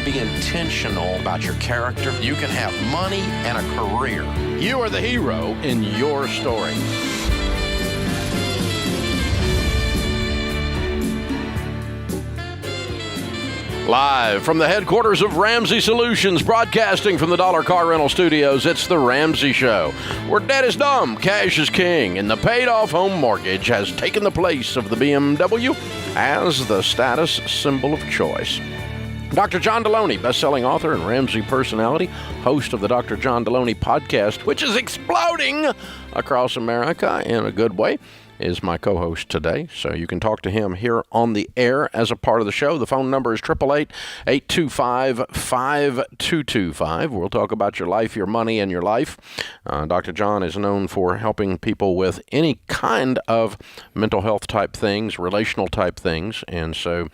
be intentional about your character, you can have money and a career. You are the hero in your story. Live from the headquarters of Ramsey Solutions, broadcasting from the Dollar Car Rental Studios, it's the Ramsey Show, where debt is dumb, cash is king, and the paid-off home mortgage has taken the place of the BMW as the status symbol of choice. Dr. John Deloney, best-selling author and Ramsey personality, host of the Dr. John Deloney podcast, which is exploding across America in a good way, is my co-host today, so you can talk to him here on the air as a part of the show. The phone number is 888-825-5225. We'll talk about your life, your money, and your life. Dr. John is known for helping people with any kind of mental health type things, relational type things, and so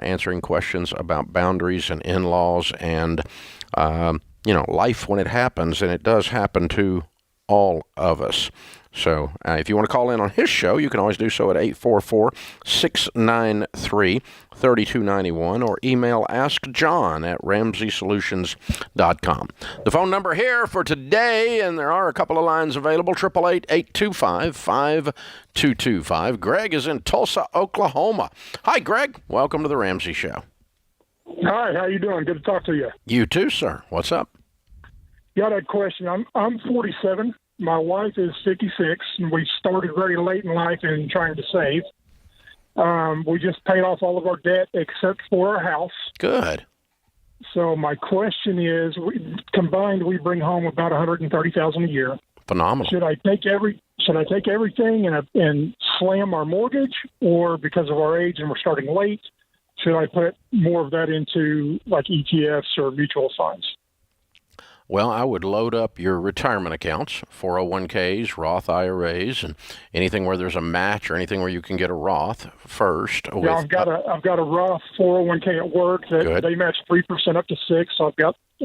answering questions about boundaries and in-laws and, life when it happens, and it does happen to all of us. So if you want to call in on his show, you can always do so at 844-693-3291 or email askjohn@ramseysolutions.com. The phone number here for today, and there are a couple of lines available, 888-825-5225. Greg is in Tulsa, Oklahoma. Hi, Greg. Welcome to the Ramsey Show. Hi, how you doing? Good to talk to you. You too, sir. What's up? Got a question. I'm 47. My wife is 56, and we started very late in life in trying to save. We just paid off all of our debt except for our house. Good. So my question is, combined, we bring home about $130,000 a year. Phenomenal. Should I take everything and slam our mortgage, or because of our age and we're starting late, should I put more of that into like ETFs or mutual funds? Well, I would load up your retirement accounts, 401ks, Roth IRAs, and anything where there's a match or anything where you can get a Roth first. Yeah, I've got a Roth 401k at work that they match 3% up to 6%. So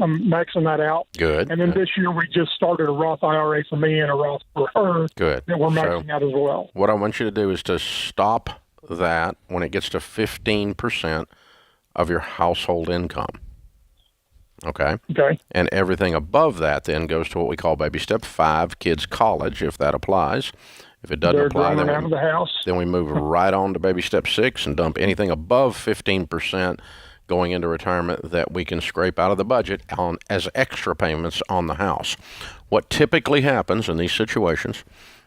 I'm maxing that out. Good. And then this year we just started a Roth IRA for me and a Roth for her. Good. That we're maxing out as well. What I want you to do is to stop that when it gets to 15% of your household income. Okay. And everything above that then goes to what we call baby step 5, kids college, if that applies. If it doesn't apply, then we move right on to baby step 6 and dump anything above 15% going into retirement that we can scrape out of the budget as extra payments on the house. What typically happens in these situations,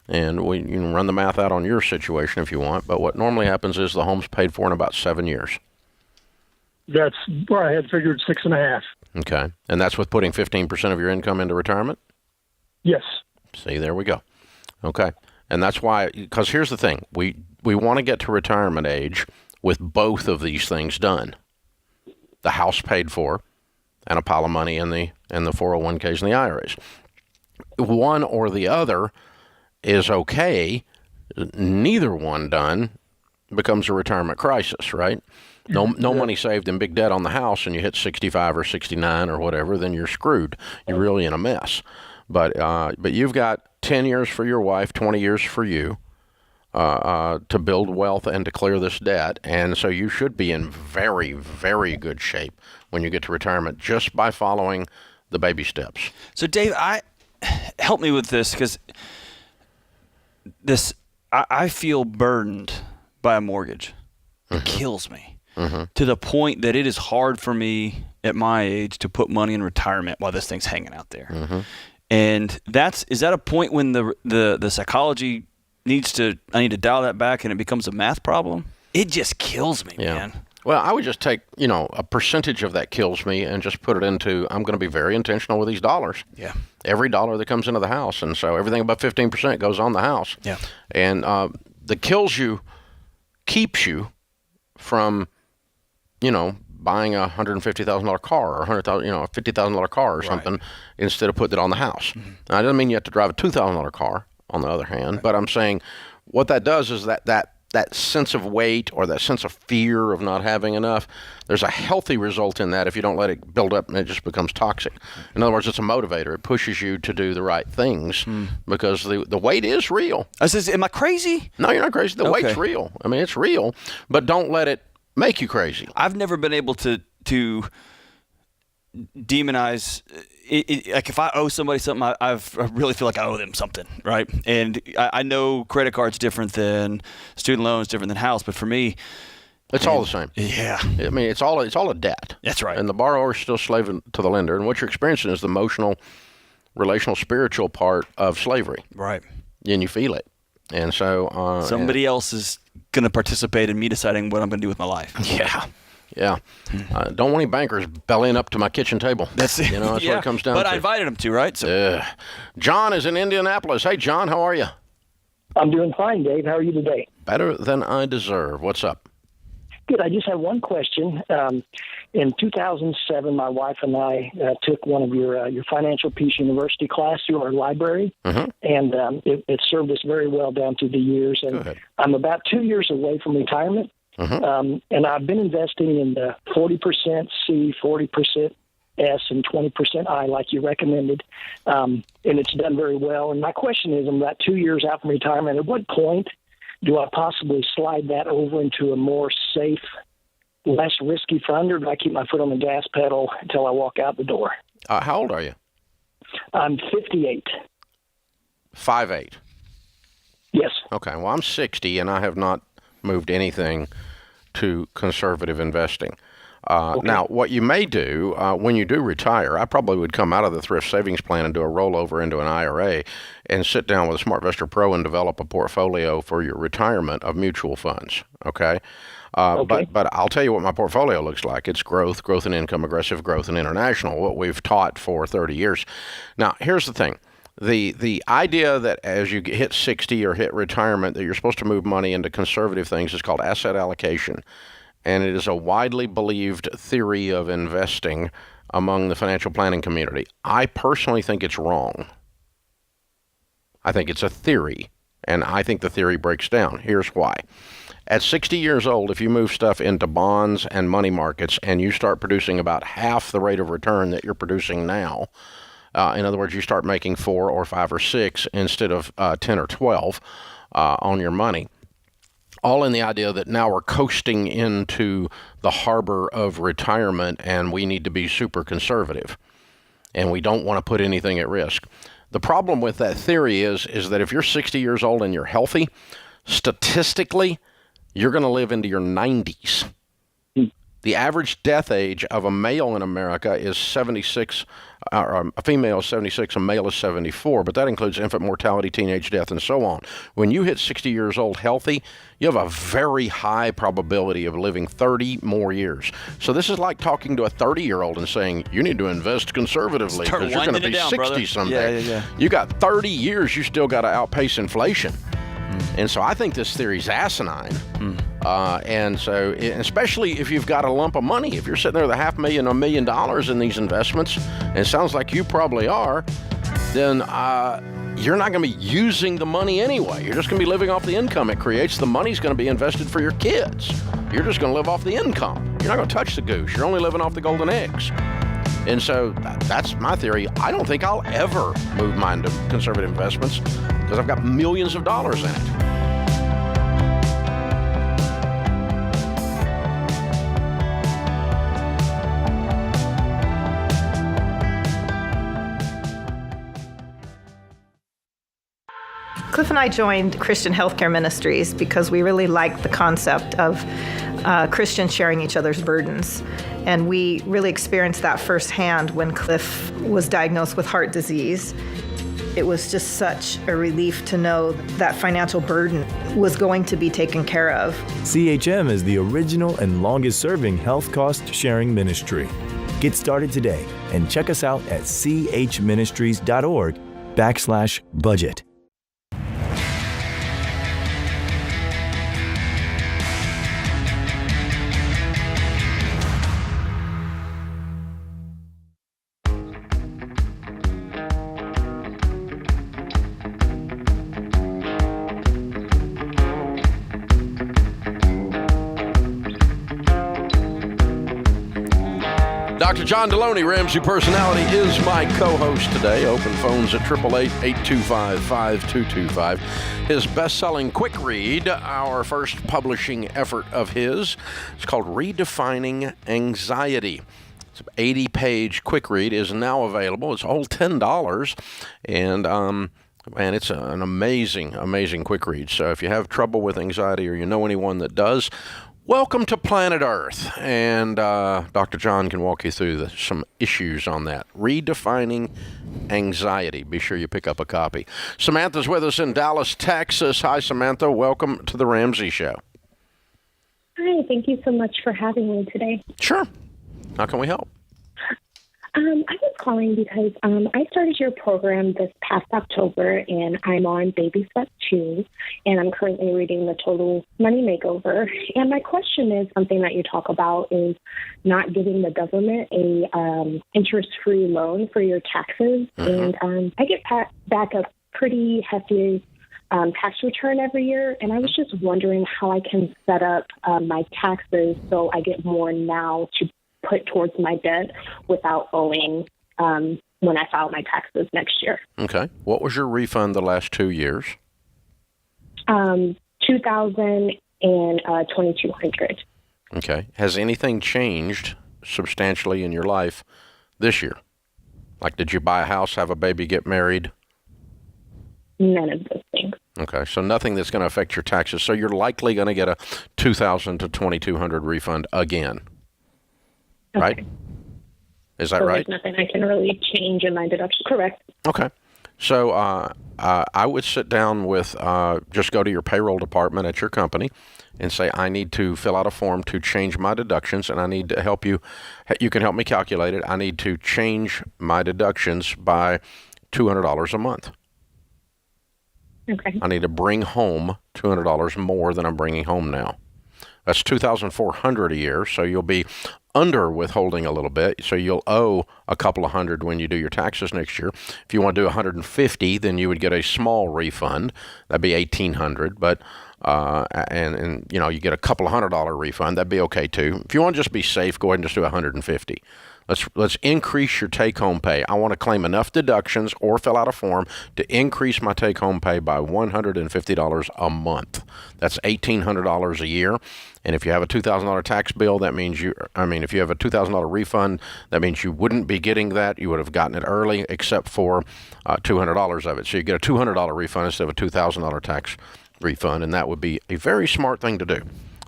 and you can run the math out on your situation if you want, but what normally happens is the home's paid for in about 7 years. That's what I had figured, 6.5. Okay. And that's with putting 15% of your income into retirement? Yes. See, there we go. Okay. And that's why, because here's the thing. We want to get to retirement age with both of these things done. The house paid for and a pile of money in the 401ks and the IRAs. One or the other is okay. Neither one done becomes a retirement crisis, right? No money saved in big debt on the house, and you hit 65 or 69 or whatever, then you're screwed. You're really in a mess. But you've got 10 years for your wife, 20 years for you to build wealth and to clear this debt. And so you should be in very, very good shape when you get to retirement just by following the baby steps. So, Dave, help me with this, because I feel burdened by a mortgage. It kills me. To the point that it is hard for me at my age to put money in retirement while this thing's hanging out there. And is that a point when the psychology I need to dial that back and it becomes a math problem? It just kills me, man. Well, I would just take, a percentage of that kills me and just put it into, I'm going to be very intentional with these dollars. Yeah. Every dollar that comes into the house. And so everything above 15% goes on the house. Yeah. And the kills you keeps you from, buying a $150,000 car or a $50,000 car or something instead of putting it on the house. Now, it doesn't mean you have to drive a $2,000 car on the other hand, but I'm saying what that does is that sense of weight or that sense of fear of not having enough, there's a healthy result in that if you don't let it build up and it just becomes toxic. In other words, it's a motivator. It pushes you to do the right things because the weight is real. I says, am I crazy? No, you're not crazy. The weight's real. I mean, it's real, but don't let it make you crazy. I've never been able to demonize it. Like if I owe somebody something, I really feel like I owe them something, right? And I know credit card's different than student loans, different than house, but for me, it's all the same. Yeah. I mean, it's all a debt. That's right. And the borrower is still slaving to the lender. And what you're experiencing is the emotional, relational, spiritual part of slavery. Right. And you feel it. And so somebody else is going to participate in me deciding what I'm going to do with my life. Yeah. Yeah. Don't want any bankers bellying up to my kitchen table. That's it. That's what it comes down to. But to. I invited them to, right? So. John is in Indianapolis. Hey, John, how are you? I'm doing fine, Dave. How are you today? Better than I deserve. What's up? Good. I just have one question. In 2007, my wife and I took one of your Financial Peace University class through our library, and it served us very well down through the years. And I'm about 2 years away from retirement, and I've been investing in the 40% C, 40% S, and 20% I, like you recommended, and it's done very well. And my question is, I'm about 2 years out from retirement. At what point do I possibly slide that over into a more safe, less risky fund, or do I keep my foot on the gas pedal until I walk out the door? How old are you? I'm 58. 5'8". Yes. Okay. Well, I'm 60, and I have not moved anything to conservative investing. Now, what you may do when you do retire, I probably would come out of the thrift savings plan and do a rollover into an IRA and sit down with a SmartVestor Pro and develop a portfolio for your retirement of mutual funds, okay? But I'll tell you what my portfolio looks like. It's growth and income, aggressive growth, and international, what we've taught for 30 years. Now, here's the thing. The idea that as you hit 60 or hit retirement that you're supposed to move money into conservative things is called asset allocation. And it is a widely believed theory of investing among the financial planning community. I personally think it's wrong. I think it's a theory, and I think the theory breaks down. Here's why. At 60 years old, if you move stuff into bonds and money markets and you start producing about half the rate of return that you're producing now, in other words, you start making 4 or 5 or 6 instead of 10 or 12 on your money, all in the idea that now we're coasting into the harbor of retirement and we need to be super conservative and we don't want to put anything at risk. The problem with that theory is that if you're 60 years old and you're healthy, statistically, you're going to live into your 90s. The average death age of a male in America is 76, or a female is 76, a male is 74, but that includes infant mortality, teenage death, and so on. When you hit 60 years old healthy, you have a very high probability of living 30 more years. So this is like talking to a 30-year-old and saying, you need to invest conservatively because you're going to be 60 someday. Yeah. You got 30 years, you still got to outpace inflation. And so I think this theory's asinine. And so, especially if you've got a lump of money, if you're sitting there with $500,000 or $1 million in these investments, and it sounds like you probably are, then you're not going to be using the money anyway. You're just going to be living off the income it creates. The money's going to be invested for your kids. You're just going to live off the income. You're not going to touch the goose. You're only living off the golden eggs. And so that's my theory. I don't think I'll ever move mine to conservative investments because I've got millions of dollars in it. Cliff and I joined Christian Healthcare Ministries because we really liked the concept of Christians sharing each other's burdens. And we really experienced that firsthand when Cliff was diagnosed with heart disease. It was just such a relief to know that financial burden was going to be taken care of. CHM is the original and longest-serving health cost-sharing ministry. Get started today and check us out at chministries.org/budget. Dr. John Deloney, Ramsey Personality, is my co-host today. Open phones at 888-825-5225. His best-selling quick read, our first publishing effort of his, it's called Redefining Anxiety. It's an 80-page quick read is now available. It's all $10, and man, it's an amazing, amazing quick read. So if you have trouble with anxiety or you know anyone that does, welcome to Planet Earth. And Dr. John can walk you through some issues on that. Redefining Anxiety. Be sure you pick up a copy. Samantha's with us in Dallas, Texas. Hi, Samantha. Welcome to the Ramsey Show. Hi, thank you so much for having me today. Sure. How can we help? I was calling because I started your program this past October, and I'm on baby step 2, and I'm currently reading the Total Money Makeover. And my question is something that you talk about is not giving the government a interest-free loan for your taxes. Mm-hmm. And I get back a pretty hefty tax return every year, and I was just wondering how I can set up my taxes so I get more now to put towards my debt without owing when I file my taxes next year. Okay. What was your refund the last 2 years? $2,000 and $2,200. Okay. Has anything changed substantially in your life this year? Like, did you buy a house, have a baby, get married? None of those things. Okay, so nothing that's going to affect your taxes. So you're likely going to get a $2,000 to $2,200 refund again. Okay. Right? Is that so right? There's nothing I can really change in my deduction. Correct. Okay. So I would sit down with, just go to your payroll department at your company and say, I need to fill out a form to change my deductions, and I need to help you. You can help me calculate it. I need to change my deductions by $200 a month. Okay. I need to bring home $200 more than I'm bringing home now. That's $2,400 a year, so you'll be under withholding a little bit, so you'll owe a couple of hundred when you do your taxes next year. If you want to do $150, then you would get a small refund. That'd be $1,800, but and you know, you get a couple of $100 refund. That'd be okay too. If you want to just be safe, go ahead and just do $150. Let's increase your take-home pay. I want to claim enough deductions or fill out a form to increase my take-home pay by $150 a month. That's $1,800 a year. And if you have a $2,000 tax bill, that means if you have a $2,000 refund, that means you wouldn't be getting that. You would have gotten it early, except for $200 of it. So you get a $200 refund instead of a $2,000 tax refund, and that would be a very smart thing to do.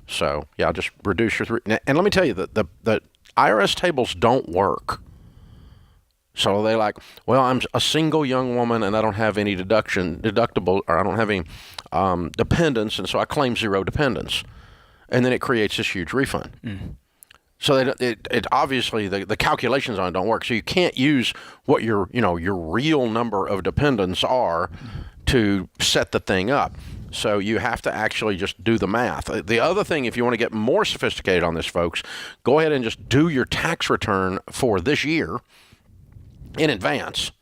So yeah, just reduce your and let me tell you that the IRS tables don't work. So they're like, well, I'm a single young woman and I don't have any deductible, or I don't have any dependents, and so I claim zero dependents. And then it creates this huge refund. Mm. So it obviously the calculations on it don't work. So you can't use what your real number of dependents are to set the thing up. So you have to actually just do the math. The other thing, if you want to get more sophisticated on this, folks, go ahead and just do your tax return for this year in advance.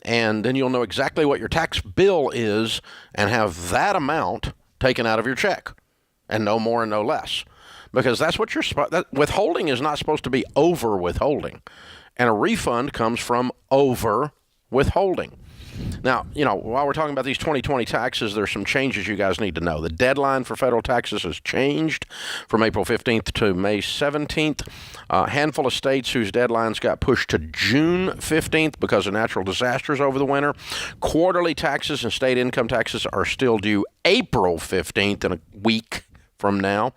And then you'll know exactly what your tax bill is and have that amount taken out of your check, and no more and no less. Because that's what withholding is not supposed to be over withholding. And a refund comes from over withholding. Now, while we're talking about these 2020 taxes, there's some changes you guys need to know. The deadline for federal taxes has changed from April 15th to May 17th. A handful of states whose deadlines got pushed to June 15th because of natural disasters over the winter. Quarterly taxes and state income taxes are still due April 15th, in a week from now.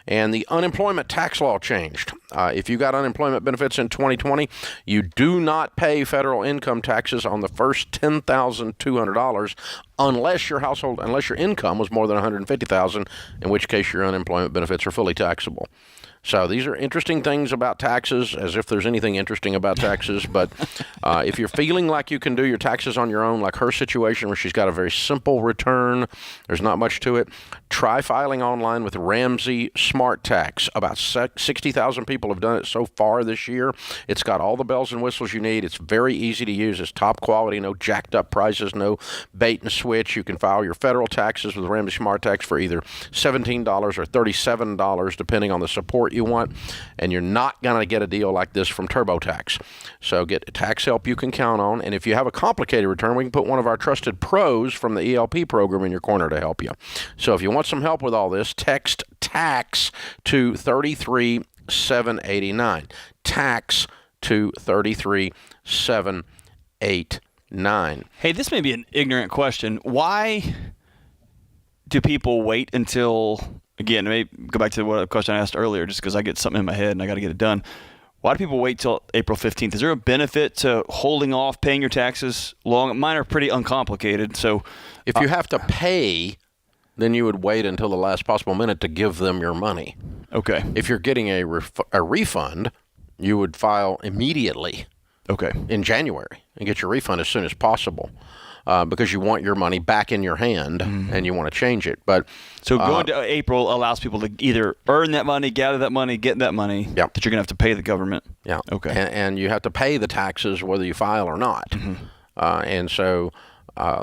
And the unemployment tax law changed. If you got unemployment benefits in 2020, you do not pay federal income taxes on the first $10,200 unless your income was more than $150,000, in which case your unemployment benefits are fully taxable. So these are interesting things about taxes, as if there's anything interesting about taxes. But if you're feeling like you can do your taxes on your own, like her situation where she's got a very simple return, there's not much to it, try filing online with Ramsey Smart Tax. About 60,000 people have done it so far this year. It's got all the bells and whistles you need. It's very easy to use. It's top quality, no jacked up prices, no bait and switch. You can file your federal taxes with Ramsey Smart Tax for either $17 or $37, depending on the support you want, and you're not going to get a deal like this from TurboTax. So get tax help you can count on, and if you have a complicated return, we can put one of our trusted pros from the ELP program in your corner to help you. So if you want some help with all this, text TAX to 33789. TAX to 33789. Hey, this may be an ignorant question. Why do people wait until, again, maybe go back to what question I asked earlier, just because I get something in my head and I got to get it done. Why do people wait till April 15th? Is there a benefit to holding off paying your taxes long? Mine are pretty uncomplicated. So if you have to pay, then you would wait until the last possible minute to give them your money. Okay. If you're getting a refund, you would file immediately in January and get your refund as soon as possible. Because you want your money back in your hand and you want to change it. But so going to April allows people to either earn that money, gather that money, get that money that you're going to have to pay the government. Yeah. Okay. And you have to pay the taxes whether you file or not. And so,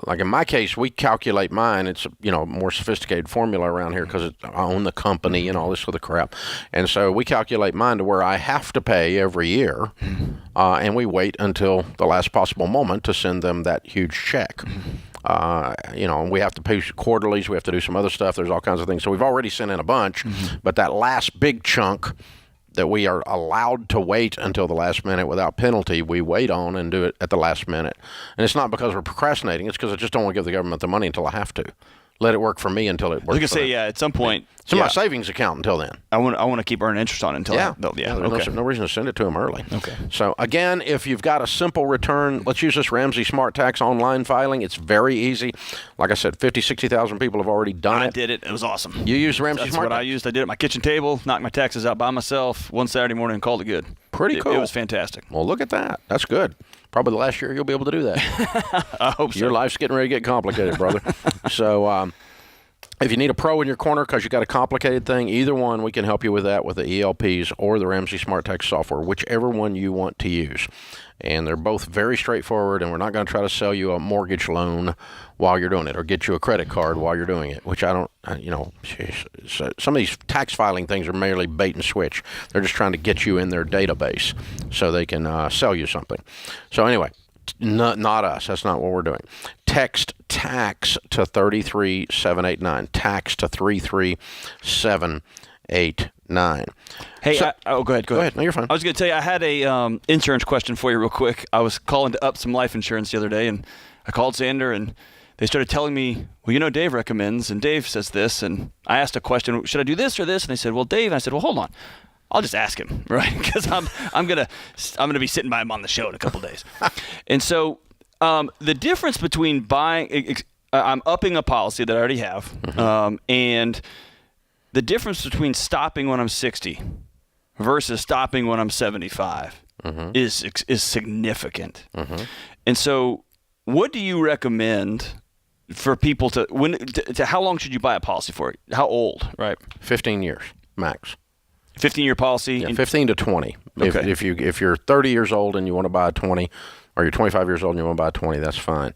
like in my case, we calculate mine. It's a more sophisticated formula around here because I own the company and all this sort of crap. And so we calculate mine to where I have to pay every year, and we wait until the last possible moment to send them that huge check. We have to pay quarterlies. We have to do some other stuff. There's all kinds of things. So we've already sent in a bunch, but that last big chunk that we are allowed to wait until the last minute without penalty, we wait on and do it at the last minute. And it's not because we're procrastinating. It's because I just don't want to give the government the money until I have to. Let it work for me until it works. I was going to say, at some point. It's in my savings account until then. I want to keep earning interest on it until there's no reason to send it to them early. Okay. So, again, if you've got a simple return, let's use this Ramsey Smart Tax online filing. It's very easy. Like I said, 50, 60,000 people have already done it. I did it. It was awesome. You used Ramsey Smart Tax? That's what I used. I did it at my kitchen table, knocked my taxes out by myself one Saturday morning and called it good. Pretty cool. It was fantastic. Well, look at that. That's good. Probably the last year you'll be able to do that. I hope so. Your life's getting ready to get complicated, brother. So, if you need a pro in your corner because you got a complicated thing, either one, we can help you with that with the ELPs or the Ramsey Smart Tax software, whichever one you want to use. And they're both very straightforward, and we're not going to try to sell you a mortgage loan while you're doing it or get you a credit card while you're doing it, which I don't, some of these tax filing things are merely bait and switch. They're just trying to get you in their database so they can sell you something. So anyway, not us. That's not what we're doing. Text TAX to 33789. TAX to 33789. Hey, go ahead. Go ahead. No, you're fine. I was going to tell you, I had a insurance question for you real quick. I was calling to up some life insurance the other day, and I called Xander, and they started telling me, well, Dave recommends, and Dave says this, and I asked a question, should I do this or this? And they said, well, Dave, and I said, well, hold on. I'll just ask him, right? Because I'm gonna be sitting by him on the show in a couple of days. And so the difference between buying, I'm upping a policy that I already have, and the difference between stopping when I'm 60 versus stopping when I'm 75 is significant. And so, what do you recommend for people to how long should you buy a policy for? How old? Right? 15 years max. 15-year policy? Yeah, 15 to 20. Okay. If you're 30 years old and you want to buy a 20, or you're 25 years old and you want to buy a 20, that's fine.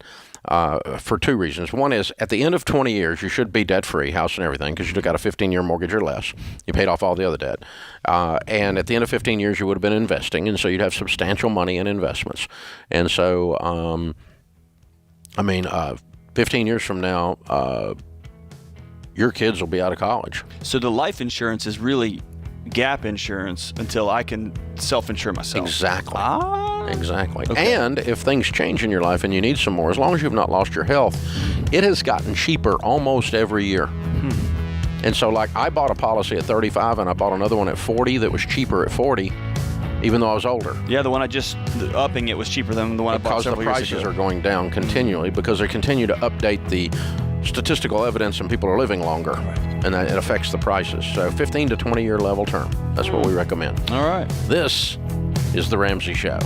For two reasons. One is, at the end of 20 years, you should be debt-free, house and everything, because you took out a 15-year mortgage or less. You paid off all the other debt. And at the end of 15 years, you would have been investing, and so you'd have substantial money in investments. And so, 15 years from now, your kids will be out of college. So the life insurance is really gap insurance until I can self-insure myself. Exactly. Exactly. Okay. And if things change in your life and you need some more, as long as you've not lost your health, it has gotten cheaper almost every year. And so, like, I bought a policy at 35 and I bought another one at 40 that was cheaper at 40, even though I was older. Yeah, the one upping it was cheaper than the one I bought several years ago. Because the prices are going down continually because they continue to update the statistical evidence and people are living longer, and that it affects the prices. So 15 to 20 year level term. That's what we recommend. All right. This is The Ramsey Show.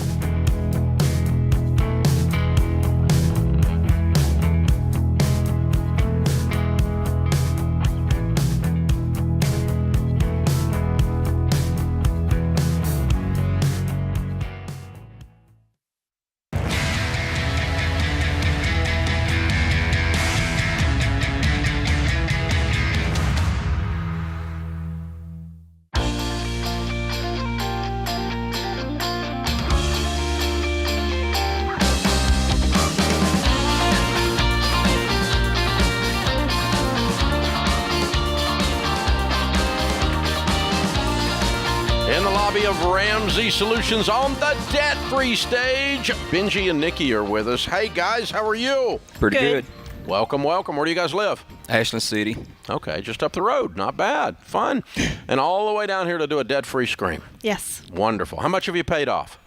Bobby of Ramsey Solutions on the debt-free stage. Benji and Nikki are with us. Hey, guys, how are you? Pretty good. Welcome, welcome. Where do you guys live? Ashland City. Okay, just up the road. Not bad. Fun. And all the way down here to do a debt-free scream. Yes. Wonderful. How much have you paid off?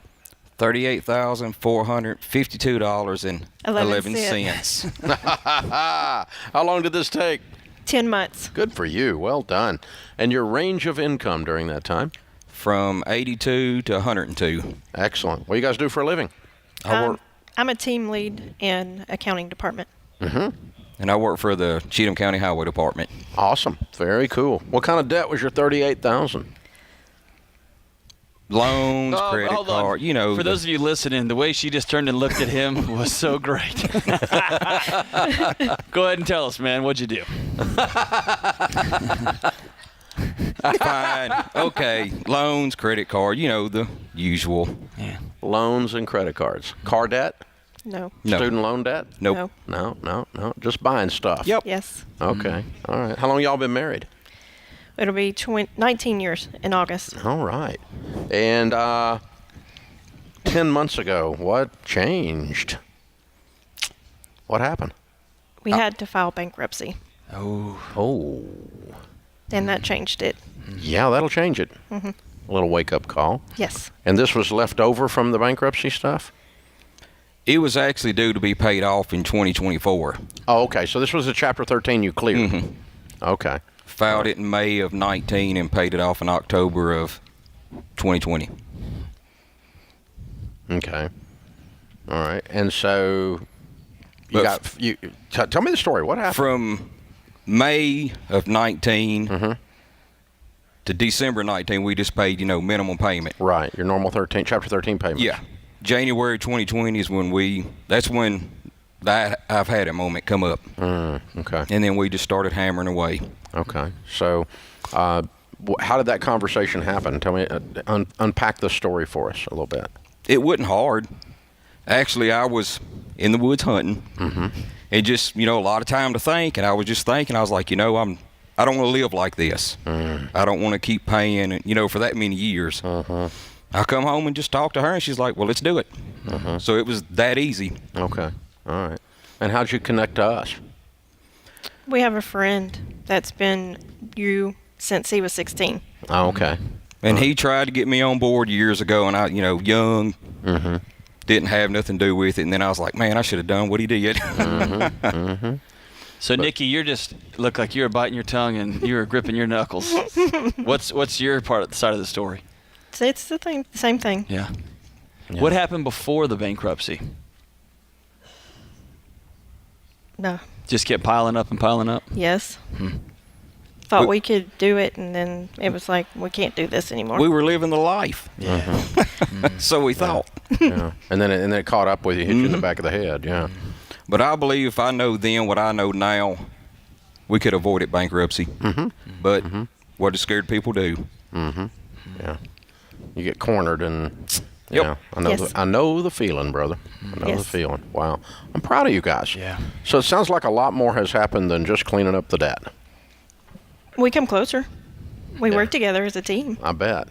$38,452.11. How long did this take? 10 months. Good for you. Well done. And your range of income during that time? From 82 to 102. Excellent. What do you guys do for a living? I'm a team lead in accounting department. Mm-hmm. And I work for the Cheatham County Highway Department. Awesome. Very cool. What kind of debt was your $38,000? Loans, credit hold on. card, For those of you listening, the way she just turned and looked at him was so great. Go ahead and tell us, man. What'd you do? Fine. Okay. Loans, credit card, the usual. Yeah. Loans and credit cards. Car debt? No. No. Student loan debt? Nope. No. No. Just buying stuff. Yep. Yes. Okay. All right. How long y'all been married? It'll be 19 years in August. All right. And 10 months ago, what changed? What happened? We had to file bankruptcy, Oh. and that changed it. Yeah, that'll change it. Mm-hmm. A little wake-up call. Yes. And this was left over from the bankruptcy stuff? It was actually due to be paid off in 2024. Oh, okay. So this was a Chapter 13 you cleared. Mm-hmm. Okay. Filed it in May of 19 and paid it off in October of 2020. Okay. All right. And so But tell me the story. What happened? From May of 19 Mm-hmm. to December 19, we just paid, minimum payment. Right. Your normal Chapter 13 payment. Yeah. January 2020 is when that's when I've had a moment come up. Okay. And then we just started hammering away. Okay. So how did that conversation happen? Tell me, unpack the story for us a little bit. It wasn't hard. Actually, I was in the woods hunting. Mm-hmm. It just, a lot of time to think. And I was just thinking, I was like, I don't want to live like this. I don't want to keep paying, for that many years. I come home and just talk to her, and she's like, well, let's do it. So it was that easy. Okay. All right. And how'd you connect to us? We have a friend that's been you since he was 16. Oh, okay. And he tried to get me on board years ago, and I, young, Mm-hmm. didn't have nothing to do with it. And then I was like, man, I should have done what he did. So, Nikki, you just look like you were biting your tongue and you were gripping your knuckles. What's your part of the side of the story? It's the same thing. Yeah. What happened before the bankruptcy? No. Just kept piling up and piling up? Yes. Thought we could do it, and then it was like, we can't do this anymore. We were living the life. Yeah. So we thought. Yeah. And then it caught up with you, hit you in the back of the head. Yeah. But I believe if I know then what I know now, we could avoid it bankruptcy. But what do scared people do? Yeah. You get cornered, and Yep. I know. Yes. I know the feeling, brother. I know the Yes. feeling. Wow. I'm proud of you guys. Yeah. So it sounds like a lot more has happened than just cleaning up the debt. We come closer. We work together as a team. I bet.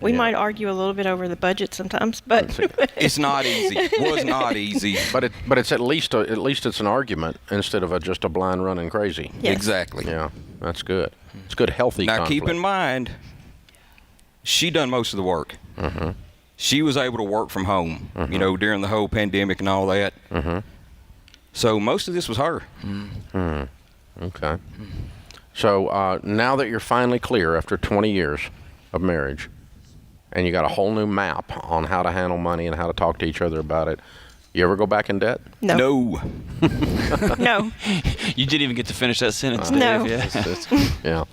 We Yeah. might argue a little bit over the budget sometimes, but It's not easy. Was not easy. But it's at least it's an argument instead of just a blind running crazy. yes. Exactly. Yeah. That's good. It's good, healthy Now conflict. keep in mind, she done most of the work. She was able to work from home, during the whole pandemic and all that. So most of this was her. Okay. So now that you're finally clear after 20 years of marriage, and you got a whole new map on how to handle money and how to talk to each other about it, you ever go back in debt? No. No. You didn't even get to finish that sentence, No. Dave. Yeah. Yeah.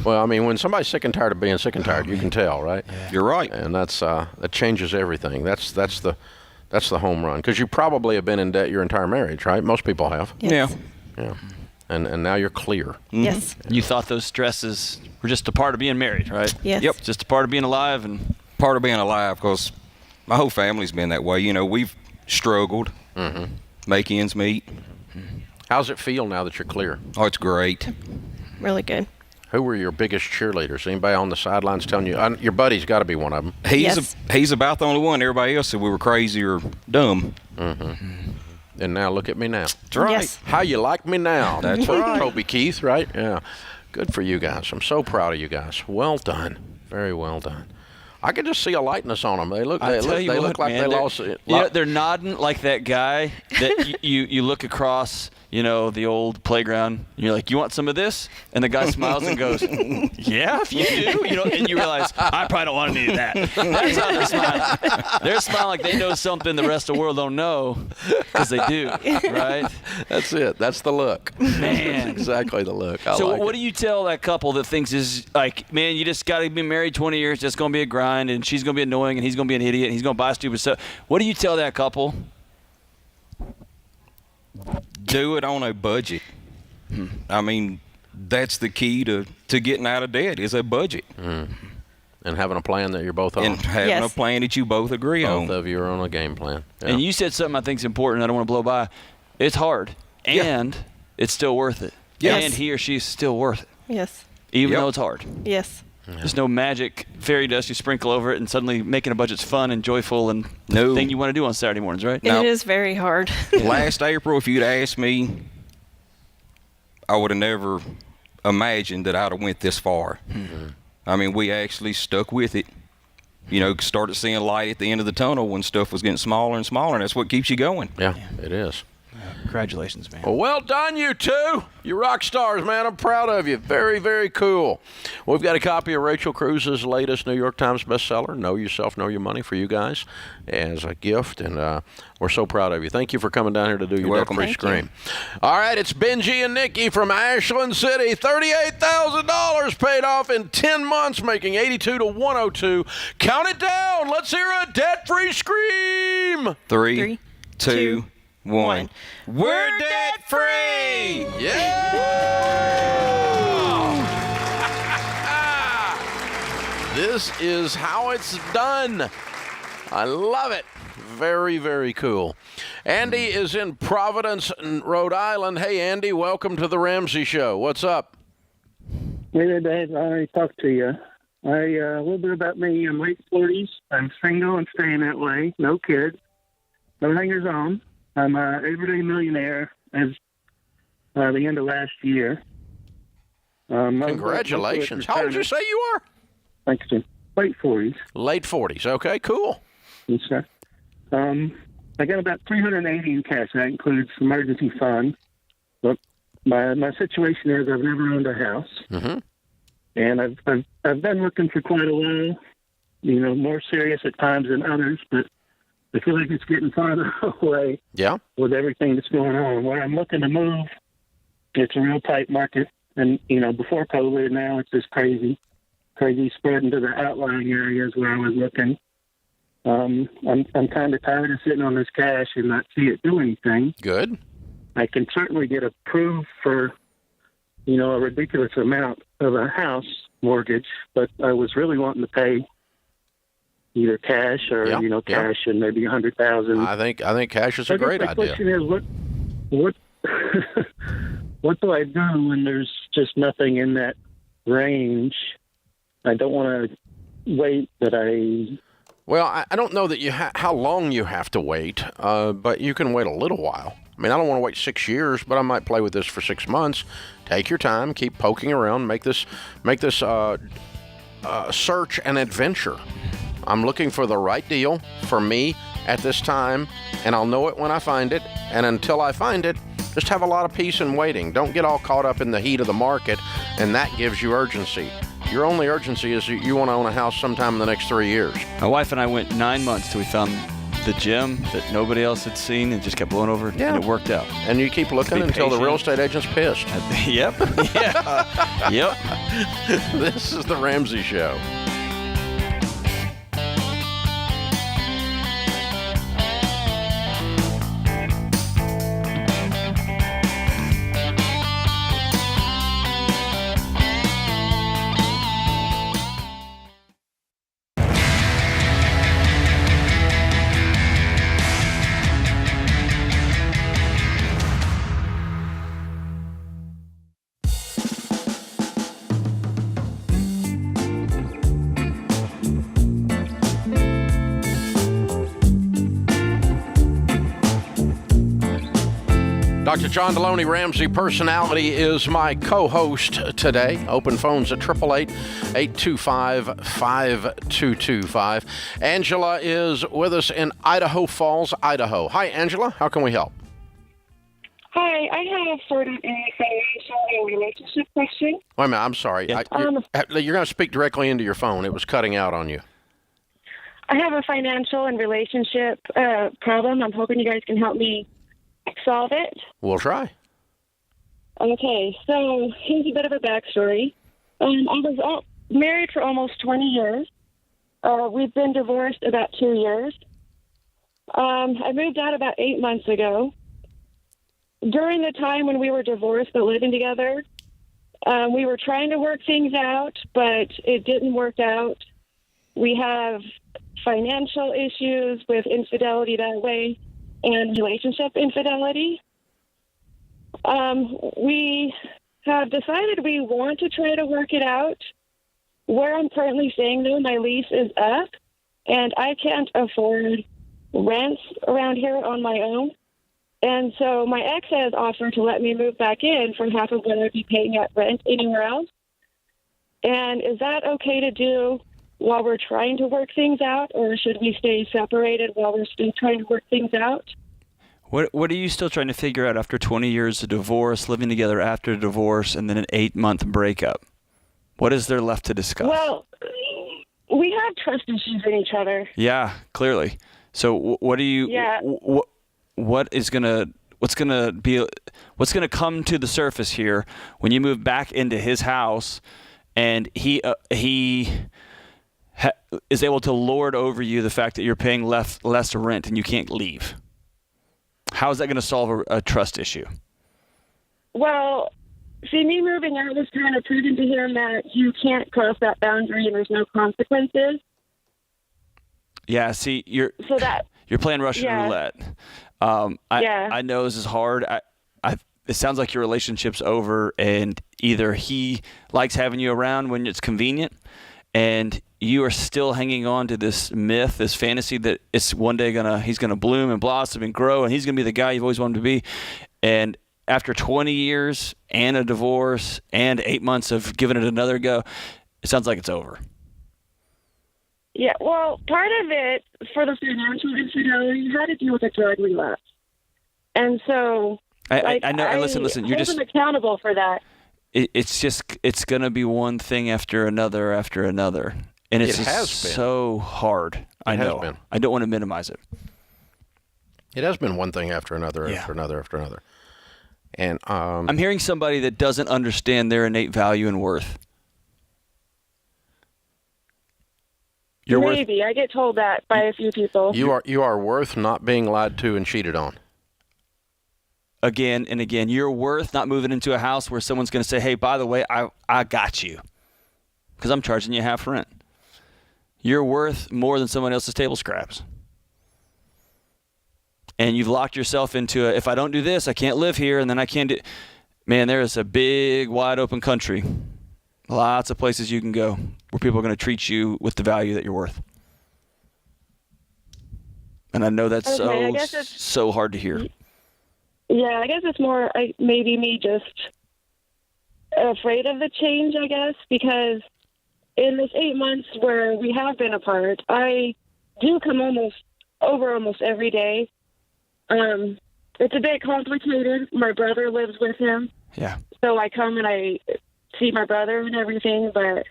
Well, I mean, when somebody's sick and tired of being sick and tired, you can tell, right? You're right. And that changes everything. That's the home run, because you probably have been in debt your entire marriage, right? Most people have. Yes. Yeah. And now you're clear. Yes. You thought those stresses were just a part of being married, right? Yes. Yep. Just a part of being alive. And Part of being alive, because my whole family's been that way. We've struggled, make ends meet. How's it feel now that you're clear? Oh, it's great. Really good. Who were your biggest cheerleaders? Anybody on the sidelines telling you? Your buddy's got to be one of them. He's about the only one. Everybody else said we were crazy or dumb. Mm-hmm. And now look at me now. That's right. Yes. How you like me now? That's right. Toby Keith, right? Yeah. Good for you guys. I'm so proud of you guys. Well done. Very well done. I can just see a lightness on them. They look like they lost it. Yeah, they're nodding like that guy that you look across, the old playground. And you're like, you want some of this? And the guy smiles and goes, yeah, if you do. And you realize, I probably don't want any of that. That's how they're smiling. They're smiling like they know something the rest of the world don't know, because they do, right? That's it. That's the look. Man. That's exactly the look. So what do you tell that couple that thinks is like, man, you just got to be married 20 years, just going to be a grind, and she's going to be annoying, and he's going to be an idiot, and he's going to buy stupid stuff. What do you tell that couple? Do it on a budget. I mean, that's the key to getting out of debt is a budget. And having a plan that you're both on. And having a plan that you both agree on. Both of you are on a game plan. Yeah. And you said something I think is important. I don't want to blow by. It's hard, and it's still worth it. Yes. And he or she is still worth it. Yes. Even though it's hard. Yes. There's no magic fairy dust you sprinkle over it, and suddenly making a budget's fun and joyful and No. the thing you want to do on Saturday mornings, right? It is very hard. Last April, if you'd asked me, I would have never imagined that I'd have went this far. I mean, we actually stuck with it. Started seeing light at the end of the tunnel when stuff was getting smaller and smaller, and that's what keeps you going. Yeah, it is. Congratulations, man. Well done, you two. You rock stars, man. I'm proud of you. Very, very cool. We've got a copy of Rachel Cruz's latest New York Times bestseller, Know Yourself, Know Your Money, for you guys as a gift, and we're so proud of you. Thank you for coming down here to do your debt-free scream. All right, it's Benji and Nikki from Ashland City. $38,000 paid off in 10 months, making 82 to 102. Count it down. Let's hear a debt-free scream. 3, 2, 1. We're debt free! Yeah! This is how it's done. I love it. Very, very cool. Andy is in Providence, Rhode Island. Hey, Andy, welcome to the Ramsey Show. What's up? Hey there, Dave. I already talked to you. A little bit about me. I'm late 40s. I'm single and staying that way. No kids. No hangers on. I'm an everyday millionaire as the end of last year. Congratulations. How old did you say you are? Thanks, Jim. Late 40s. Late 40s. Okay, cool. Yes, sir. I got about $380 in cash. That includes emergency funds. But my situation is I've never owned a house. And I've been looking for quite a while, more serious at times than others, but I feel like it's getting farther away with everything that's going on. Where I'm looking to move, it's a real tight market. And, before COVID, now it's just crazy spread into the outlying areas where I was looking. I'm kind of tired of sitting on this cash and not see it do anything. Good. I can certainly get approved for, a ridiculous amount of a house mortgage, but I was really wanting to pay either cash or cash and maybe $100,000. I think cash is a great idea. The question is, what do I do when there's just nothing in that range? I don't want to wait, but Well, I don't know that how long you have to wait, but you can wait a little while. I mean, I don't want to wait 6 years, but I might play with this for 6 months. Take your time, keep poking around, make this search an adventure. I'm looking for the right deal for me at this time, and I'll know it when I find it. And until I find it, just have a lot of peace and waiting. Don't get all caught up in the heat of the market, and that gives you urgency. Your only urgency is you want to own a house sometime in the next 3 years. My wife and I went 9 months till we found the gym that nobody else had seen and just kept blowing over, and it worked out. And you keep looking until the real estate agent's pissed. Yep. Yep. This is the Ramsey Show. Dr. John Deloney Ramsey, personality, is my co-host today. Open phones at 888-825-5225. Angela is with us in Idaho Falls, Idaho. Hi, Angela. How can we help? Hi, I have sort of a financial and relationship question. Wait a minute. I'm sorry. You're going to speak directly into your phone. It was cutting out on you. I have a financial and relationship problem. I'm hoping you guys can help me solve it. We'll try. Okay, so here's a bit of a backstory. I was married for almost 20 years. We've been divorced about 2 years. I moved out about 8 months ago. During the time when we were divorced but living together, we were trying to work things out, but it didn't work out. We have financial issues with infidelity that way and relationship infidelity. We have decided we want to try to work it out. Where I'm currently staying, though, my lease is up, and I can't afford rents around here on my own. And so my ex has offered to let me move back in for half of what I'd be paying at rent anywhere else. And is that okay to do while we're trying to work things out, or should we stay separated while we're still trying to work things out? What are you still trying to figure out after 20 years of divorce, living together after divorce, and then an 8-month breakup? What is there left to discuss? Well, we have trust issues in each other. Yeah, clearly. So what do you? Yeah. What's gonna come to the surface here when you move back into his house, and he is able to lord over you the fact that you're paying less rent and you can't leave? How is that going to solve a trust issue? Well, see, me moving out was kind of proving to him that you can't cross that boundary and there's no consequences. Yeah, see, you're playing Russian roulette. I know this is hard. It sounds like your relationship's over, and either he likes having you around when it's convenient, and you are still hanging on to this myth, this fantasy that it's one day he's gonna bloom and blossom and grow, and he's gonna be the guy you've always wanted to be. And after 20 years and a divorce and 8 months of giving it another go, it sounds like it's over. Yeah, well, part of it for the financial infidelity had to do with a drug relapse, and so I know. Listen. You're just accountable for that. It's gonna be one thing after another, and it's so hard. I know. Been. I don't want to minimize it. It has been one thing after another, after another, after another, and I'm hearing somebody that doesn't understand their innate value and worth. Maybe. I get told that by a few people. You are worth not being lied to and cheated on. Again and again. You're worth not moving into a house where someone's going to say, hey, by the way, I got you because I'm charging you half rent. You're worth more than someone else's table scraps. And you've locked yourself into if I don't do this, I can't live here, and then I can't do. Man, there is a big, wide open country. Lots of places you can go where people are going to treat you with the value that you're worth. And I know that's so hard to hear. Yeah, I guess it's more maybe me just afraid of the change, I guess, because in this 8 months where we have been apart, I do come almost every day. It's a bit complicated. My brother lives with him. Yeah. So I come and I see my brother and everything, but...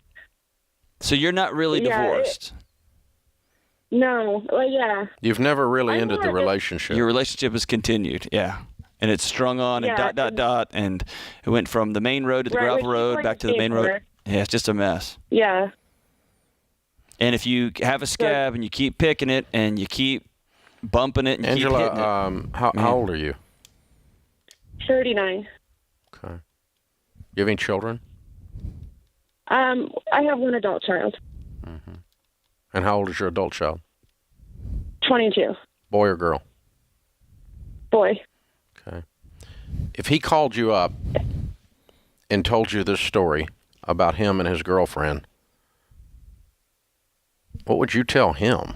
So you're not really divorced? No. Well, yeah. You've never really ended the relationship. Your relationship has continued, yeah. And it's strung on and ... and it went from the main road to the gravel road, back to the main road. Yeah, it's just a mess. Yeah. And if you have a scab and you keep picking it and you keep bumping it and Angela, keep hitting it. how old are you? 39. Okay. You have any children? I have one adult child. Mm-hmm. And how old is your adult child? 22. Boy or girl? Boy. Okay. If he called you up and told you this story about him and his girlfriend, what would you tell him?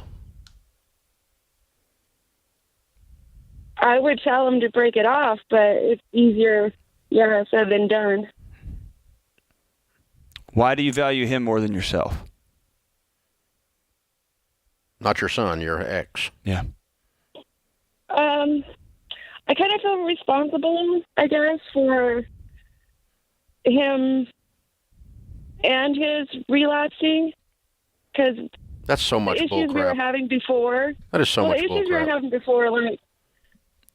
I would tell him to break it off, but it's easier, said than done. Why do you value him more than yourself? Not your son, your ex. Yeah. I kind of feel responsible, I guess, for him and his relapsing, because that's so much the bull issues we were crap. having before. That is so much bull the issues we were crap. having before, like,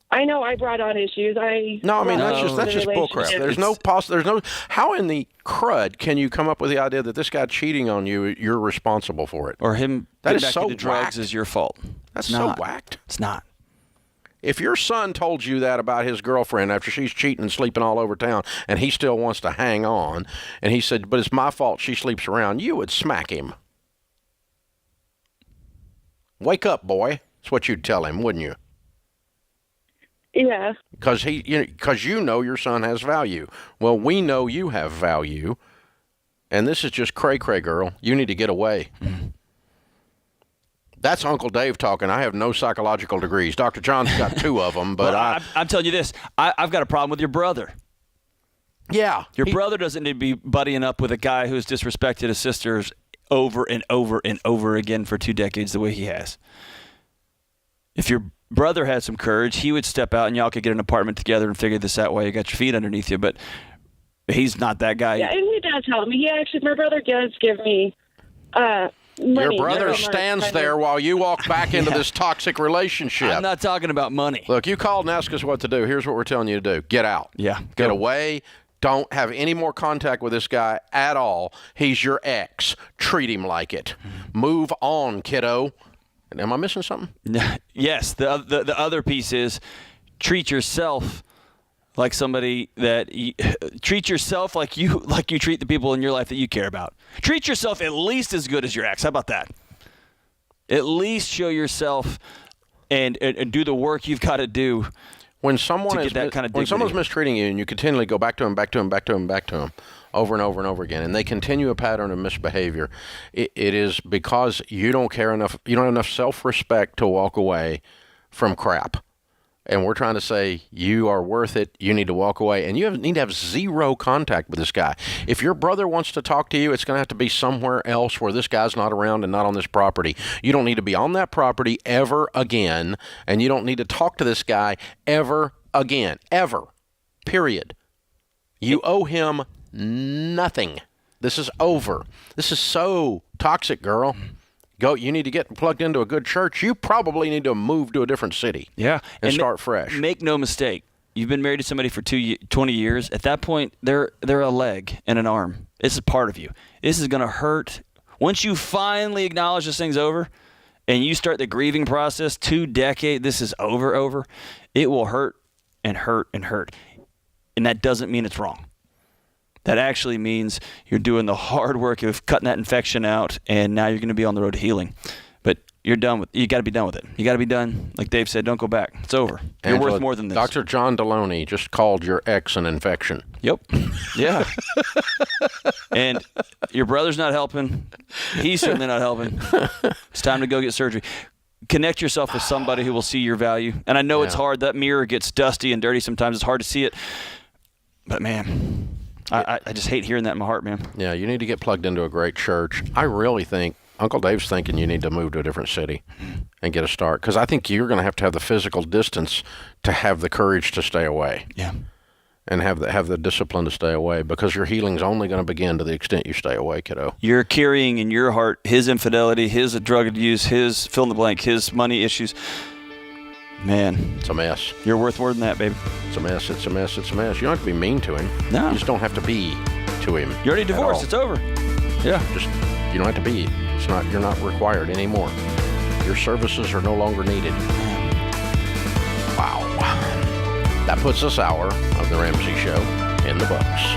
I know I brought on issues. That's just bull crap. There's no. How in the crud can you come up with the idea that this guy cheating on you, you're responsible for it? Or him that getting is back so into drugs whacked. is your fault. That's It's so not. whacked. It's not. If your son told you that about his girlfriend after she's cheating and sleeping all over town, and he still wants to hang on, and he said, "But it's my fault she sleeps around," you would smack him. Wake up, boy. That's what you'd tell him, wouldn't you? Yeah. Because you know your son has value. Well, we know you have value, and this is just cray-cray, girl. You need to get away. Mm-hmm. That's Uncle Dave talking. I have no psychological degrees. Dr. John's got 2 of them, but I'm telling you this. I've got a problem with your brother. Yeah. Your brother doesn't need to be buddying up with a guy who's disrespected his sisters over and over and over again for 2 decades the way he has. If your brother had some courage, he would step out and y'all could get an apartment together and figure this out while you got your feet underneath you. But he's not that guy. Yeah, and he does help me. My brother does give me money. Your brother stands there while you walk back into this toxic relationship. I'm not talking about money. Look, you called and asked us what to do. Here's what we're telling you to do. Get out. Yeah. Get away. Don't have any more contact with this guy at all. He's your ex. Treat him like it. Move on, kiddo. Am I missing something? Yes. The other piece is treat yourself like somebody that treat yourself like you treat the people in your life that you care about. Treat yourself at least as good as your ex. How about that? At least show yourself and do the work you've got to do. When someone to get that kind of dignity. When someone's mistreating you and you continually go back to him over and over and over again, and they continue a pattern of misbehavior, it is because you don't care enough. You don't have enough self-respect to walk away from crap. And we're trying to say, you are worth it, you need to walk away, and you need to have 0 contact with this guy. If your brother wants to talk to you, it's going to have to be somewhere else where this guy's not around and not on this property. You don't need to be on that property ever again, and you don't need to talk to this guy ever again. Ever. Period. You owe him nothing. This is over. This is so toxic, girl. You need to get plugged into a good church. You probably need to move to a different city. Yeah. And start fresh. Make no mistake. You've been married to somebody for 20 years. At that point, they're a leg and an arm. This is part of you. This is going to hurt. Once you finally acknowledge this thing's over and you start the grieving process, 2 decades, this is over, it will hurt and hurt and hurt. And that doesn't mean it's wrong. That actually means you're doing the hard work of cutting that infection out, and now you're going to be on the road to healing. But you got to be done with it. You got to be done. Like Dave said, don't go back. It's over. You're worth more than this. Dr. John Deloney just called your ex an infection. Yep. Yeah. And your brother's not helping. He's certainly not helping. It's time to go get surgery. Connect yourself with somebody who will see your value. And I know it's hard. That mirror gets dusty and dirty sometimes. It's hard to see it. But, man, I just hate hearing that in my heart, man. Yeah, you need to get plugged into a great church. I really think Uncle Dave's thinking you need to move to a different city and get a start, because I think you're going to have the physical distance to have the courage to stay away. Yeah. And have the discipline to stay away, because your healing's only going to begin to the extent you stay away, kiddo. You're carrying in your heart his infidelity, his drug use, his fill in the blank, his money issues. Man. It's a mess. You're worth more than that, baby. It's a mess. It's a mess. It's a mess. You don't have to be mean to him. No. You just don't have to be to him. You're already divorced. It's over. Yeah. You don't have to be. You're not required anymore. Your services are no longer needed. Wow. That puts this hour of the Ramsey Show in the books.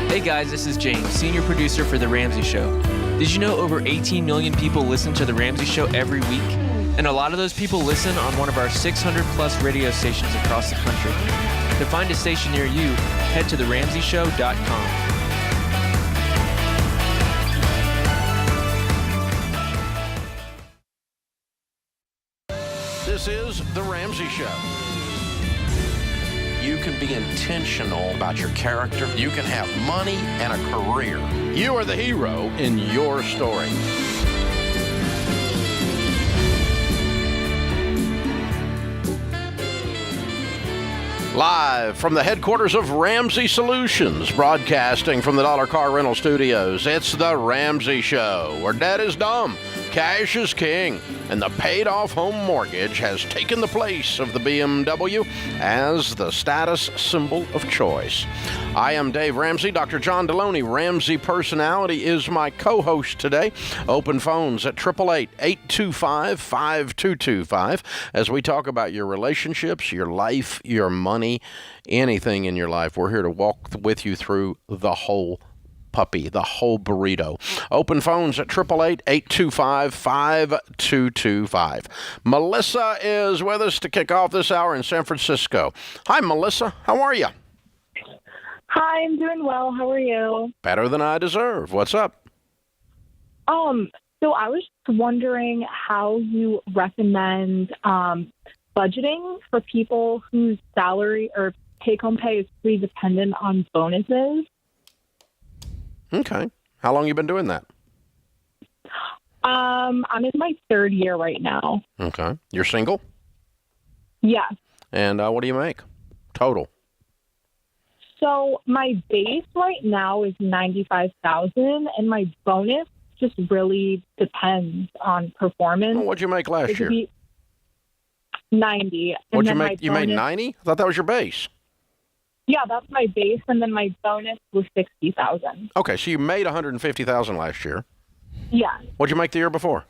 Hey guys, this is James, senior producer for The Ramsey Show. Did you know over 18 million people listen to The Ramsey Show every week? And a lot of those people listen on one of our 600 plus radio stations across the country. To find a station near you, head to theramseyshow.com. This is The Ramsey Show. You can be intentional about your character. You can have money and a career. You are the hero in your story. Live from the headquarters of Ramsey Solutions, broadcasting from the Dollar Car Rental Studios, it's The Ramsey Show, where debt is dumb, cash is king, and the paid-off home mortgage has taken the place of the BMW as the status symbol of choice. I am Dave Ramsey. Dr. John Deloney, Ramsey Personality, is my co-host today. Open phones at 888-825-5225 as we talk about your relationships, your life, your money, anything in your life. We're here to walk with you through the whole puppy, the whole burrito. Open phones at 888-825-5225. Melissa is with us to kick off this hour in San Francisco. Hi, Melissa. How are you? Hi, I'm doing well. How are you? Better than I deserve. What's up? So I was just wondering how you recommend budgeting for people whose salary or take-home pay is pretty dependent on bonuses. Okay. How long you been doing that? I'm in my third year right now. Okay. You're single? Yeah. And what do you make total? So my base right now is $95,000, and my bonus just really depends on performance. Well, what'd you make last year? 90. What'd you make? You made 90? I thought that was your base. Yeah, that's my base, and then my bonus was $60,000. Okay, so you made $150,000 last year. Yeah. What'd you make the year before?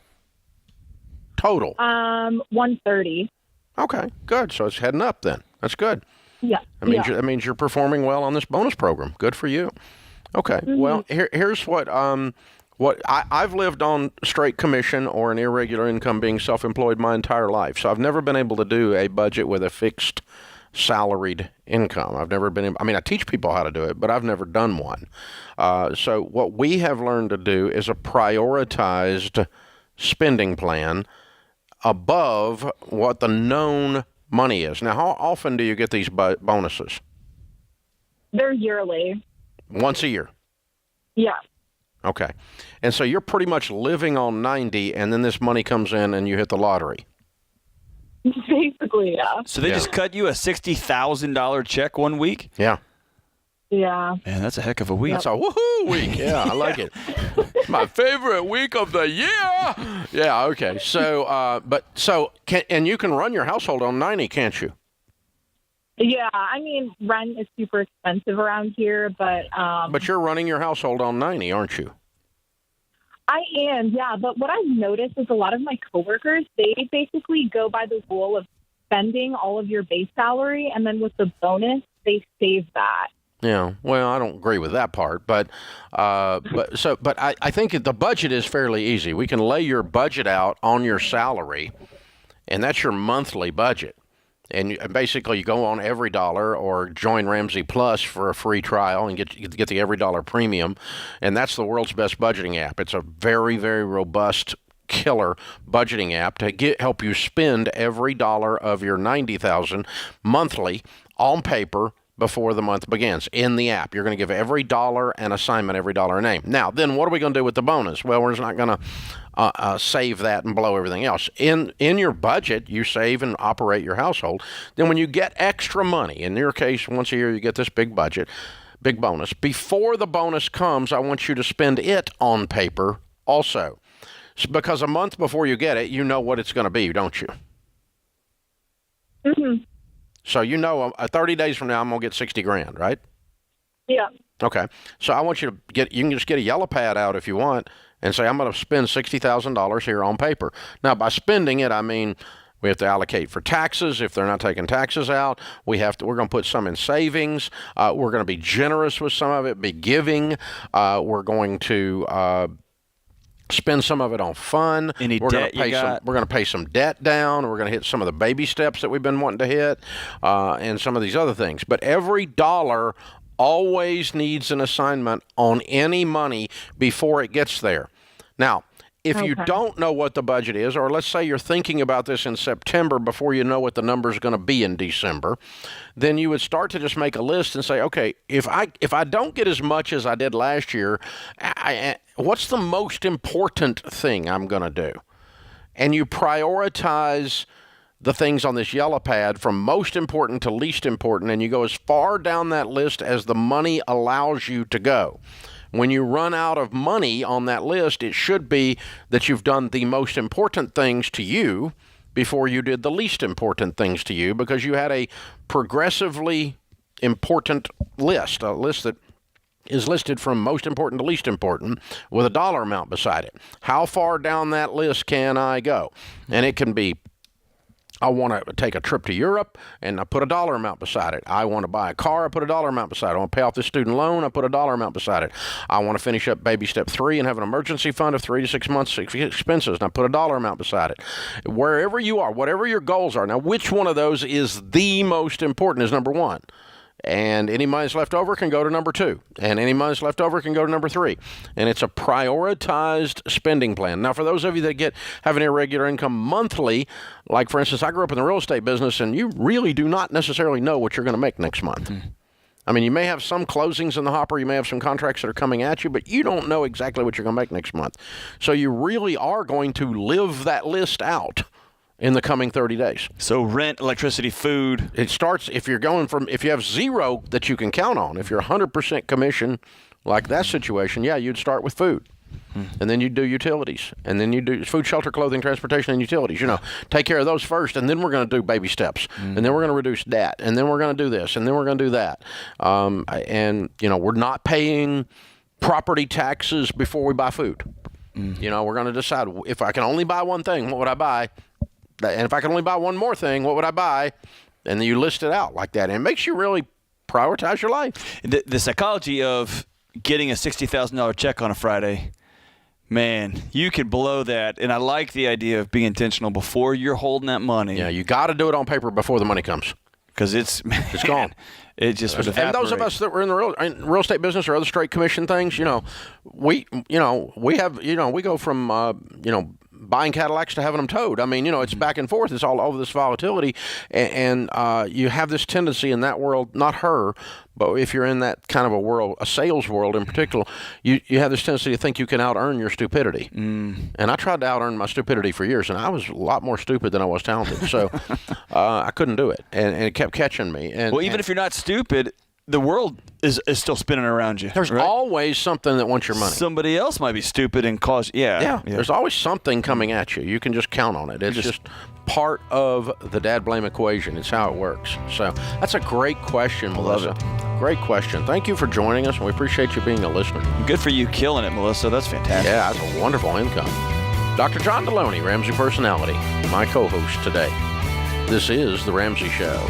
Total. $130,000. Okay, good. So it's heading up then. That's good. Yeah. That means you're performing well on this bonus program. Good for you. Okay. Mm-hmm. Well, here's what I've lived on straight commission or an irregular income, being self-employed my entire life. So I've never been able to do a budget with a fixed salaried income. I've never been. I teach people how to do it, but I've never done one. So what we have learned to do is a prioritized spending plan above what the known money is. Now, how often do you get these bonuses? They're yearly. Once a year? Yeah. Okay. And so you're pretty much living on 90, and then this money comes in and you hit the lottery. Basically, yeah. So they just cut you a $60,000 check one week? Yeah. Yeah. Man, that's a heck of a week. That's a woohoo week. Yeah, I like it. My favorite week of the year. Yeah, okay. So, and you can run your household on 90, can't you? Yeah, rent is super expensive around here, but... But you're running your household on 90, aren't you? I am, yeah. But what I've noticed is a lot of my coworkers, they basically go by the rule of spending all of your base salary, and then with the bonus, they save that. Yeah, well, I don't agree with that part, but I think the budget is fairly easy. We can lay your budget out on your salary, and that's your monthly budget. And basically, you go on Every Dollar or join Ramsey Plus for a free trial and get the Every Dollar Premium, and that's the world's best budgeting app. It's a very, very robust, killer budgeting app to help you spend every dollar of your $90,000 monthly on paper before the month begins. In the app, you're going to give every dollar an assignment, every dollar a name. Now, then what are we going to do with the bonus? Well, we're just not going to save that and blow everything else. In your budget, you save and operate your household. Then when you get extra money, in your case, once a year you get this big bonus. Before the bonus comes, I want you to spend it on paper also. Because a month before you get it, you know what it's going to be, don't you? Mm-hmm. So 30 days from now, I'm going to get $60,000, right? Yeah. Okay. So I want you to you can just get a yellow pad out if you want and say, I'm going to spend $60,000 here on paper. Now, by spending it, I mean we have to allocate for taxes. If they're not taking taxes out, we're going to put some in savings. We're going to be generous with some of it, be giving. We're going to spend some of it on fun. Any we're debt gonna you got? We're going to pay some debt down. We're going to hit some of the baby steps that we've been wanting to hit, and some of these other things. But every dollar always needs an assignment on any money before it gets there. Now, if you don't know what the budget is, or let's say you're thinking about this in September before you know what the number is going to be in December, then you would start to just make a list and say, okay, if I don't get as much as I did last year, what's the most important thing I'm going to do? And you prioritize the things on this yellow pad from most important to least important, and you go as far down that list as the money allows you to go. When you run out of money on that list, it should be that you've done the most important things to you before you did the least important things to you, because you had a progressively important list, a list that is listed from most important to least important with a dollar amount beside it. How far down that list can I go? And it can be, I want to take a trip to Europe, and I put a dollar amount beside it. I want to buy a car, I put a dollar amount beside it. I want to pay off this student loan, I put a dollar amount beside it. I want to finish up baby step 3 and have an emergency fund of 3 to 6 months expenses, and I put a dollar amount beside it. Wherever you are, whatever your goals are. Now, which one of those is the most important is number 1. And any money that's left over can go to number 2. And any money that's left over can go to number 3. And it's a prioritized spending plan. Now, for those of you that have an irregular income monthly, like, for instance, I grew up in the real estate business, and you really do not necessarily know what you're going to make next month. I mean, you may have some closings in the hopper, you may have some contracts that are coming at you, but you don't know exactly what you're going to make next month. So you really are going to live that list out in the coming 30 days. So rent, electricity, food. It starts, if you have 0 that you can count on, if you're 100% commission, like that situation, you'd start with food. And then you do utilities. And then you do food, shelter, clothing, transportation, and utilities. Take care of those first, and then we're going to do baby steps. And then we're going to reduce debt. And then we're going to do this. And then we're going to do that. We're not paying property taxes before we buy food. We're going to decide, if I can only buy one thing, what would I buy? And if I can only buy one more thing, what would I buy? And then you list it out like that. And it makes you really prioritize your life. The psychology of getting a $60,000 check on a Friday, man, you could blow that. And I like the idea of being intentional before you're holding that money. Yeah, you got to do it on paper before the money comes. Because it's gone. It just would evaporate. And those of us that were in the real estate business or other straight commission things, we go from buying Cadillacs to having them towed. I mean, it's back and forth. It's all over this volatility, and you have this tendency in that world. Not her, but if you're in that kind of a world, a sales world in particular, you have this tendency to think you can out-earn your stupidity. And I tried to out-earn my stupidity for years, and I was a lot more stupid than I was talented. So I couldn't do it, and it kept catching me. Even if you're not stupid, the world is still spinning around you. There's always something that wants your money. Somebody else might be stupid and cause, yeah. There's always something coming at you. You can just count on it. It's just part of the dad blame equation. It's how it works. So that's a great question, Melissa. Great question. Thank you for joining us, and we appreciate you being a listener. Good for you killing it, Melissa. That's fantastic. Yeah, that's a wonderful income. Dr. John Deloney, Ramsey Personality, my co-host today. This is The Ramsey Show.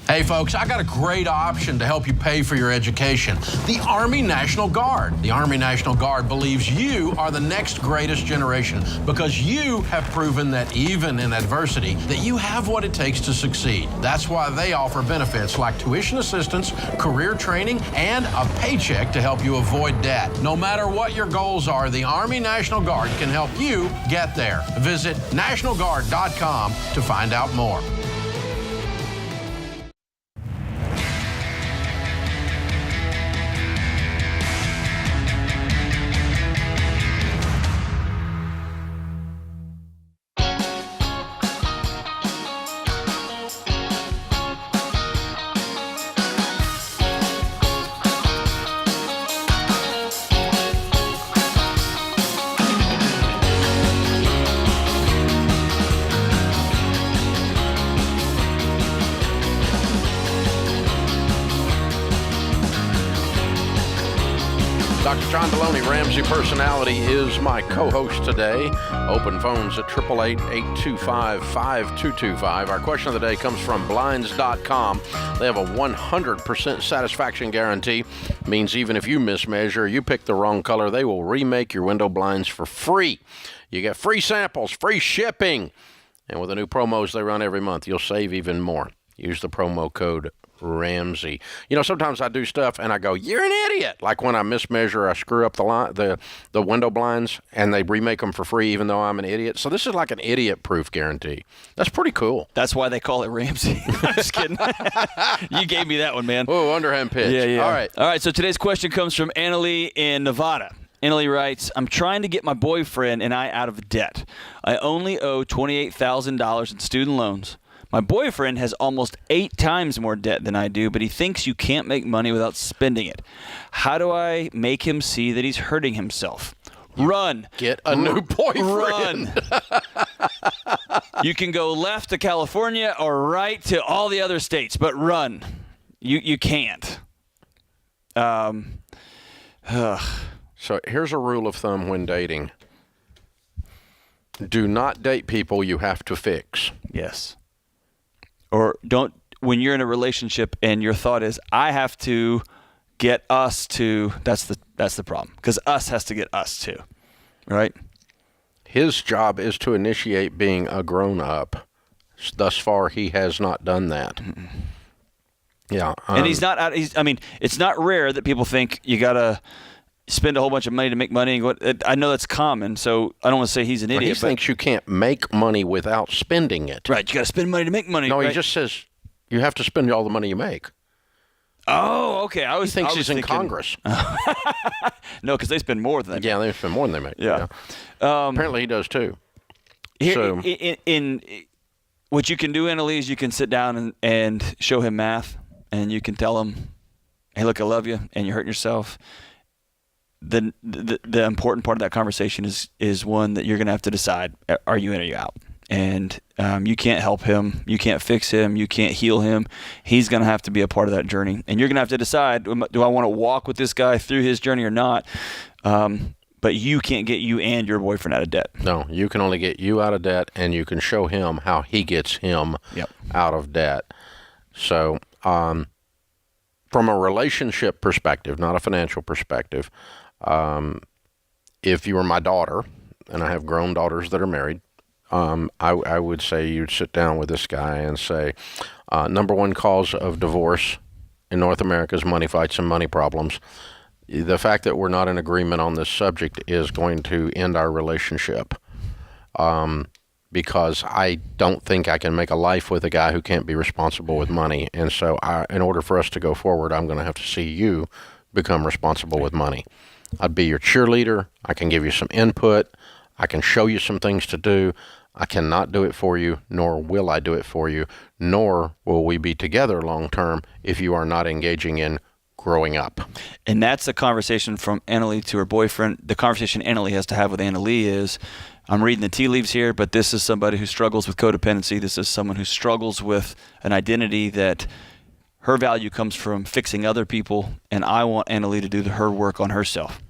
Hey folks, I got a great option to help you pay for your education. The Army National Guard. The Army National Guard believes you are the next greatest generation because you have proven that even in adversity, that you have what it takes to succeed. That's why they offer benefits like tuition assistance, career training, and a paycheck to help you avoid debt. No matter what your goals are, the Army National Guard can help you get there. Visit nationalguard.com to find out more. Dr. John Deloney, Ramsey Personality, is my co-host today. Open phones at 888-825-5225. Our question of the day comes from Blinds.com. They have a 100% satisfaction guarantee. Means even if you mismeasure, you pick the wrong color, they will remake your window blinds for free. You get free samples, free shipping. And with the new promos they run every month, you'll save even more. Use the promo code Ramsey. You know, sometimes I do stuff and I go, "You're an idiot." Like when I mismeasure, I screw up the window blinds, and they remake them for free, even though I'm an idiot. So this is like an idiot-proof guarantee. That's pretty cool. That's why they call it Ramsey. I'm just kidding. You gave me that one, man. Oh, underhand pitch. Yeah. All right. All right. So today's question comes from Annalie in Nevada. Annalie writes, "I'm trying to get my boyfriend and I out of debt. I only owe $28,000 in student loans. My boyfriend has almost 8 times more debt than I do, but he thinks you can't make money without spending it. How do I make him see that he's hurting himself?" Run. Get a new boyfriend. Run. You can go left to California or right to all the other states, but run. You can't. So here's a rule of thumb when dating. Do not date people you have to fix. Yes. Or don't, when you're in a relationship and your thought is, I have to get us to, that's the problem. Because us has to get us to, right? His job is to initiate being a grown-up. Thus far, he has not done that. Mm-mm. Yeah. And he's not, it's not rare that people think you got to spend a whole bunch of money to make money. I know that's common, so I don't want to say he's an idiot. He thinks you can't make money without spending it. Right, you got to spend money to make money. No, right? he just says you have to spend all the money you make. Oh, okay. He thinks he's in Congress. No, because they spend more than they make. Yeah, they spend more than they make. Yeah. Apparently he does too. Here, in what you can do, Annalie, is you can sit down and show him math, and you can tell him, "Hey, look, I love you, and you're hurting yourself." The important part of that conversation is one that you're going to have to decide, are you in or are you out? And you can't help him. You can't fix him. You can't heal him. He's going to have to be a part of that journey. And you're going to have to decide, do I want to walk with this guy through his journey or not? But you can't get you and your boyfriend out of debt. No, you can only get you out of debt, and you can show him how he gets him out of debt. So from a relationship perspective, not a financial perspective, if you were my daughter, and I have grown daughters that are married, I would say you'd sit down with this guy and say, number one cause of divorce in North America is money fights and money problems. The fact that we're not in agreement on this subject is going to end our relationship, because I don't think I can make a life with a guy who can't be responsible with money. And so in order for us to go forward, I'm going to have to see you become responsible with money. I'd be your cheerleader. I can give you some input. I can show you some things to do. I cannot do it for you, nor will I do it for you, nor will we be together long term if you are not engaging in growing up. And that's a conversation from Annalie to her boyfriend. The conversation Annalie has to have with Annalie is, I'm reading the tea leaves here, but this is somebody who struggles with codependency. This is someone who struggles with an identity that her value comes from fixing other people, and I want Annalie to do her work on herself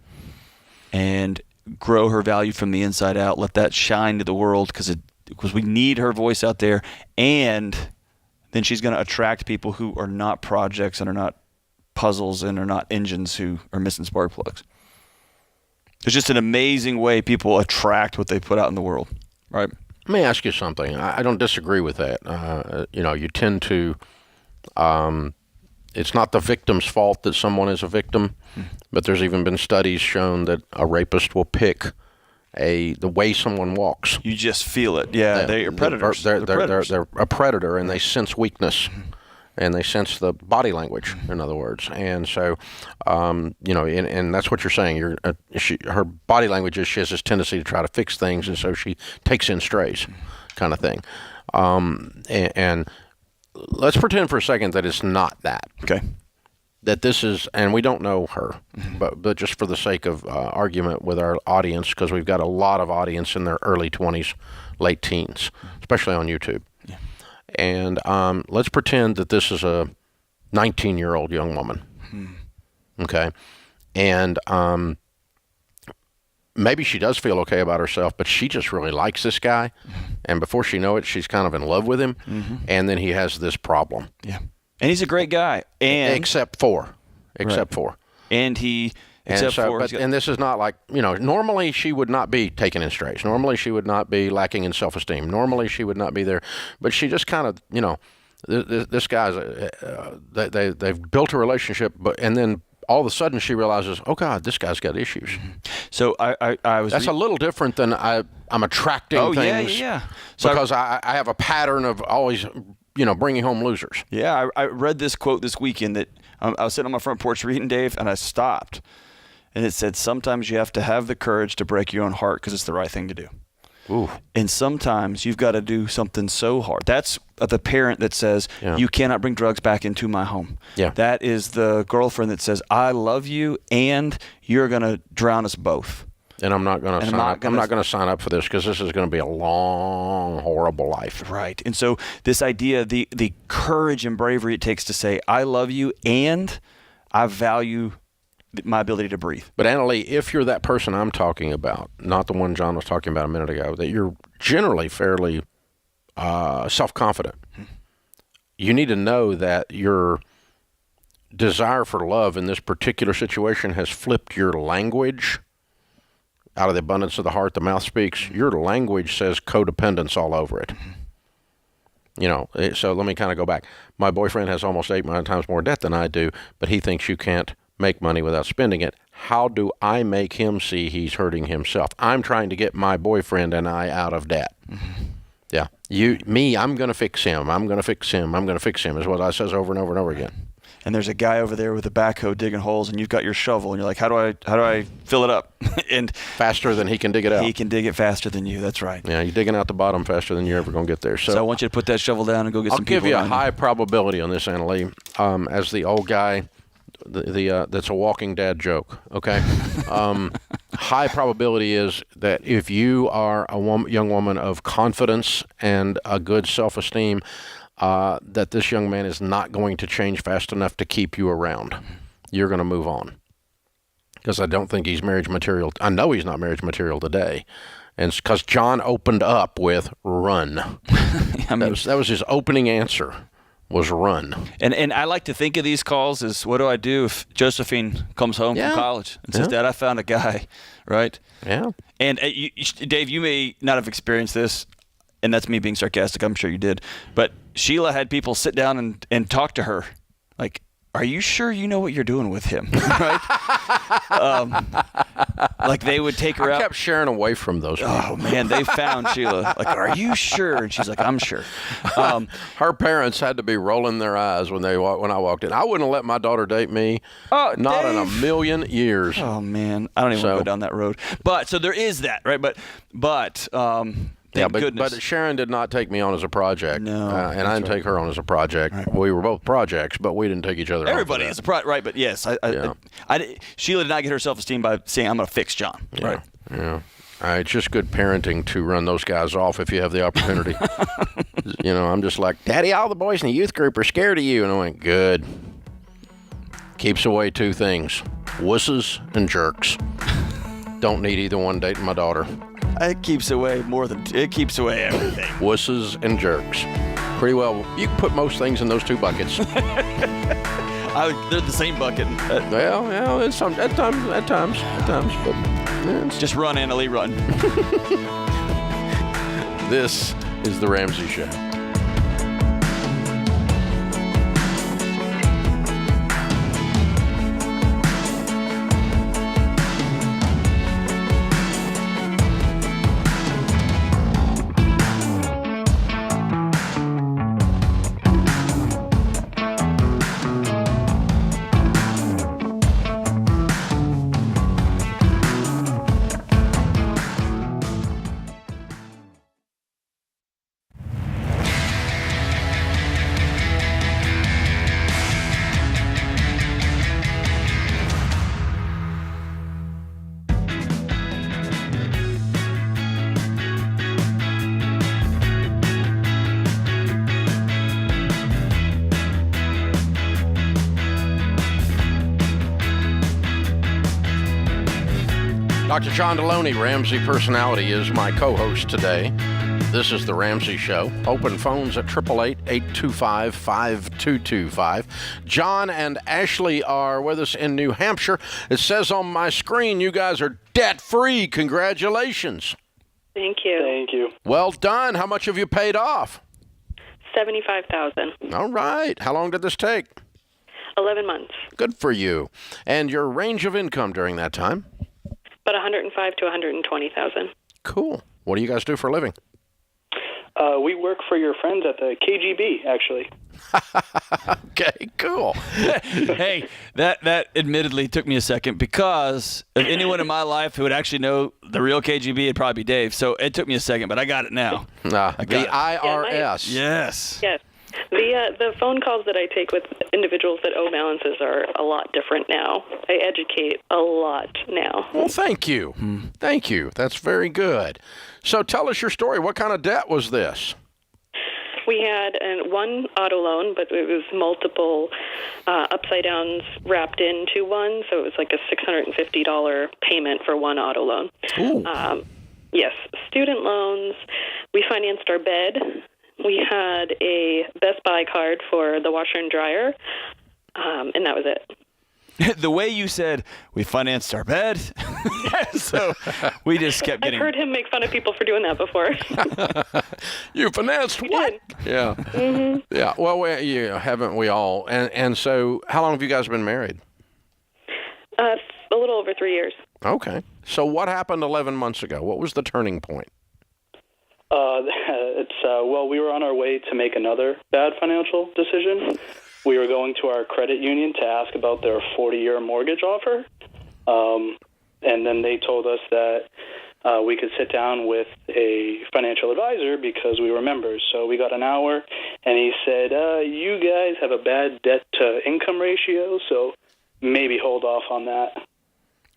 and grow her value from the inside out. Let that shine to the world, because we need her voice out there. And then she's going to attract people who are not projects and are not puzzles and are not engines who are missing spark plugs. It's just an amazing way people attract what they put out in the world, right? Let me ask you something. I don't disagree with that. You tend to... it's not the victim's fault that someone is a victim, but there's even been studies shown that a rapist will pick the way someone walks. You just feel it. Yeah, they're predators. They're a predator, and they sense weakness, and they sense the body language, in other words. And so, and that's what you're saying. Her body language is she has this tendency to try to fix things, and so she takes in strays, kind of thing. And let's pretend for a second that it's not that. Okay. That this is, and we don't know her, but just for the sake of argument with our audience, because we've got a lot of audience in their early 20s, late teens, especially on YouTube. Yeah. And let's pretend that this is a 19-year-old young woman. Okay. And maybe she does feel okay about herself, but she just really likes this guy. And before she knows it, she's kind of in love with him. And then he has this problem. Yeah. And he's a great guy. And Except for. And this is not like, normally she would not be taken in strays. Normally she would not be lacking in self-esteem. Normally she would not be there. But she just kind of, this guy's, they've built a relationship, and then all of a sudden she realizes, oh God, this guy's got issues. So I was. That's a little different than I'm attracting things. Yeah. So because I have a pattern of always, bringing home losers. Yeah, I read this quote this weekend that I was sitting on my front porch reading, Dave, and I stopped. And it said, sometimes you have to have the courage to break your own heart because it's the right thing to do. Ooh. And sometimes you've got to do something so hard. That's the parent that says, you cannot bring drugs back into my home. Yeah. That is the girlfriend that says, I love you and you're going to drown us both. And I'm not going to sign up. I'm not going to sign up for this because this is going to be a long, horrible life. Right. And so this idea, the courage and bravery it takes to say, I love you and I value my ability to breathe. But Annalee, if you're that person I'm talking about, not the one John was talking about a minute ago, that you're generally fairly self-confident, you need to know that your desire for love in this particular situation has flipped your language. Out of the abundance of the heart, the mouth speaks. Your language says codependence all over it. So let me kind of go back. My boyfriend has almost 8 times more debt than I do, but he thinks you can't make money without spending it. How do I make him see he's hurting himself? I'm trying to get my boyfriend and I out of debt. Yeah. I'm going to fix him. I'm going to fix him. I'm going to fix him is what I says over and over and over again. And there's a guy over there with a backhoe digging holes, and you've got your shovel, and you're like, how do I fill it up? And faster than he can dig it out. He can dig it faster than you. That's right. Yeah, you're digging out the bottom faster than you're ever going to get there. So I want you to put that shovel down and go get some people. I'll give you a high probability on this, Annalee. As the old guy, that's a walking dad joke. Okay. High probability is that if you are a young woman of confidence and a good self-esteem, that this young man is not going to change fast enough to keep you around. You're going to move on. Because I don't think he's marriage material. I know he's not marriage material today. And it's because John opened up with run. That was his opening answer, was run. And I like to think of these calls as, what do I do if Josephine comes home from college and says, Dad, I found a guy, right? Yeah. And Dave, you may not have experienced this, and that's me being sarcastic. I'm sure you did. But Sheila had people sit down and talk to her. Like, are you sure you know what you're doing with him? Right? Like they would take her out. I kept sharing away from those people. Oh, man, they found Sheila. Like, are you sure? And she's like, I'm sure. Her parents had to be rolling their eyes when I walked in. I wouldn't have let my daughter date me. Oh, not Dave. in a million years. Oh, man. I don't even want to go down that road. But so there is that, right? But but Sharon did not take me on as a project. No, and I didn't take her on as a project. Right. We were both projects, but we didn't take each other on. Everybody is a project, right? But yes, Sheila did not get her self-esteem by saying, I'm going to fix John. Yeah. Right? Yeah. It's just good parenting to run those guys off if you have the opportunity. I'm just like, Daddy, all the boys in the youth group are scared of you. And I went, good. Keeps away two things, wusses and jerks. Don't need either one dating my daughter. It keeps away everything. Wusses and jerks. Pretty well, you can put most things in those two buckets. They're the same bucket. Well, at times, but just run, Annalee, run. This is the Ramsey Show. Dr. John Deloney, Ramsey Personality, is my co-host today. This is The Ramsey Show. Open phones at 888-825-5225. John and Ashley are with us in New Hampshire. It says on my screen you guys are debt-free. Congratulations. Thank you. Thank you. Well done. How much have you paid off? $75,000. All right. How long did this take? 11 months. Good for you. And your range of income during that time? About $105,000 to $120,000. Cool. What do you guys do for a living? We work for your friends at the KGB, actually. Okay, cool. Hey, that admittedly took me a second, because if anyone in my life who would actually know the real KGB, it'd probably be Dave. So it took me a second, but I got it now. The IRS. Yes. Yes. The phone calls that I take with individuals that owe balances are a lot different now. I educate a lot now. Well, thank you. Thank you. That's very good. So tell us your story. What kind of debt was this? We had one auto loan, but it was multiple upside downs wrapped into one, so it was like a $650 payment for one auto loan. Yes, student loans. We financed our bed. We had a Best Buy card for the washer and dryer, and that was it. The way you said, we financed our bed, so we just kept getting... I've heard him make fun of people for doing that before. You financed what? Did. Yeah. Mm-hmm. Yeah, well, haven't we all? And so how long have you guys been married? A little over 3 years. Okay. So what happened 11 months ago? What was the turning point? Well, we were on our way to make another bad financial decision. We were going to our credit union to ask about their 40-year mortgage offer. And then they told us that we could sit down with a financial advisor because we were members. So we got an hour, and he said, you guys have a bad debt-to-income ratio, so maybe hold off on that.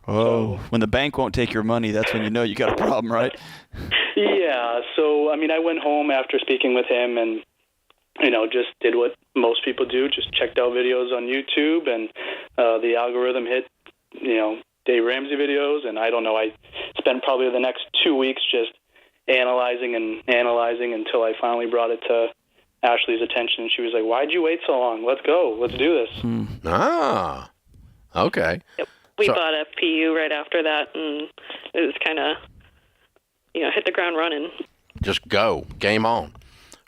Oh, when the bank won't take your money, that's when you know you got a problem, right? Yeah, so, I went home after speaking with him and, just did what most people do, just checked out videos on YouTube, and the algorithm hit, Dave Ramsey videos, and I don't know, I spent probably the next 2 weeks just analyzing until I finally brought it to Ashley's attention, and she was like, why'd you wait so long? Let's go. Let's do this. Ah, okay. Yep. We bought a PU right after that, and it was kind of, hit the ground running. Just go. Game on.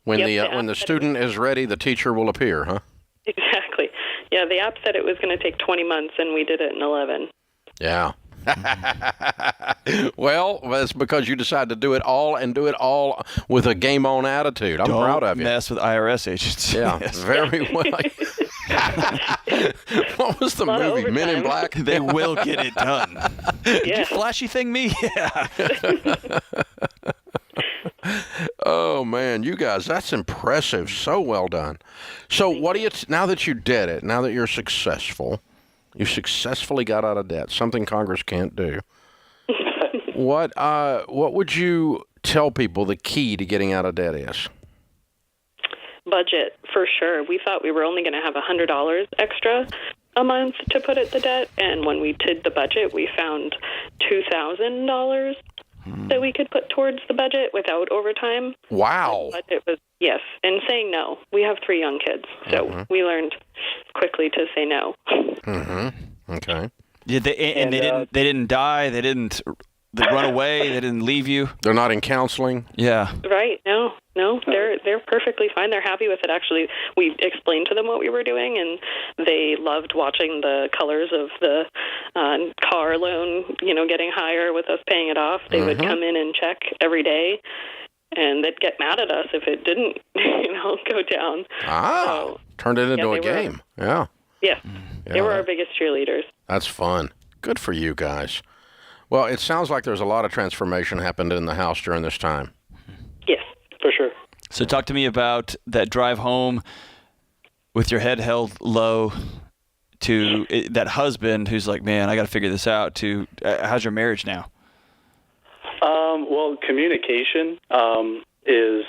When the student is ready, the teacher will appear, huh? Exactly. Yeah, the app said it was going to take 20 months, and we did it in 11. Yeah. Well, that's because you decided to do it all with a game-on attitude. I'm proud of you. Don't mess with IRS agents. Yeah, Yes. very well. What was the movie? Men in Black? They will get it done. Yeah. You flashy thing me? Yeah. Oh, man, you guys, that's impressive. So well done. So what do you, now that you did it, now that you're successful, you successfully got out of debt, something Congress can't do. What would you tell people the key to getting out of debt is? Budget, for sure. We thought we were only going to have $100 extra a month to put at the debt, and when we did the budget, we found $2,000 that we could put towards the budget without overtime. Wow. The budget was, yes, and saying no. We have 3 young kids, so we learned quickly to say no. Mm-hmm. Okay. Yeah, they didn't die. They didn't run away. They didn't leave you. They're not in counseling. Yeah. Right. No. They're perfectly fine. They're happy with it. Actually, we explained to them what we were doing, and they loved watching the colors of the car loan, getting higher with us paying it off. They would come in and check every day, and they'd get mad at us if it didn't, go down. Turned it into a game. Yeah. Yeah. They were our biggest cheerleaders. That's fun. Good for you guys. Well, it sounds like there's a lot of transformation happened in the house during this time. Yes, for sure. So talk to me about that drive home with your head held low to that husband who's like, man, I got to figure this out, to how's your marriage now? Well, communication is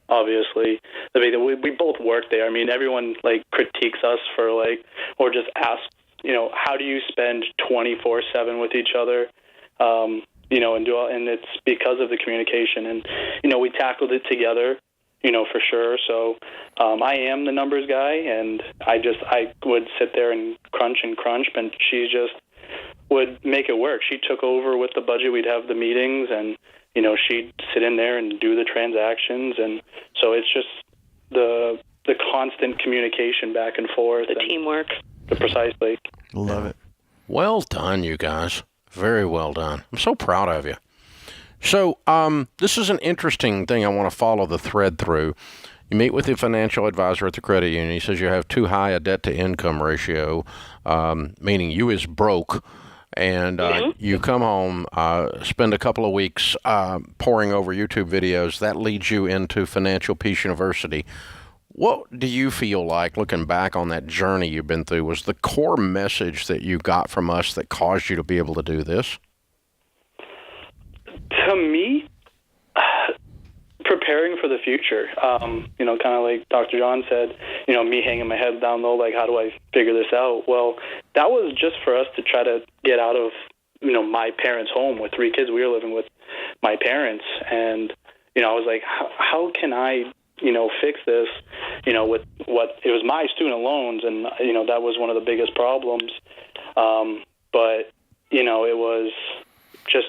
obviously the big thing. We both work there. Everyone critiques us for or just asks, how do you spend 24/7 with each other? and it's because of the communication. And, we tackled it together, for sure. So I am the numbers guy, and I would sit there and crunch, but she just would make it work. She took over with the budget. We'd have the meetings, and, she'd sit in there and do the transactions. And so it's just the constant communication back and forth. The teamwork. Precisely. Love it. Well done, you guys. Very well done. I'm so proud of you. So this is an interesting thing I want to follow the thread through. You meet with the financial advisor at the credit union. He says you have too high a debt-to-income ratio, meaning you is broke, and you come home, spend a couple of weeks poring over YouTube videos. That leads you into Financial Peace University. What do you feel like, looking back on that journey you've been through, was the core message that you got from us that caused you to be able to do this? To me, preparing for the future, kind of like Dr. John said, me hanging my head down low, like, how do I figure this out? Well, that was just for us to try to get out of, my parents' home with 3 kids. We were living with my parents, and, I was like, how can I, fix this, with what, it was my student loans, and, that was one of the biggest problems. But, it was just,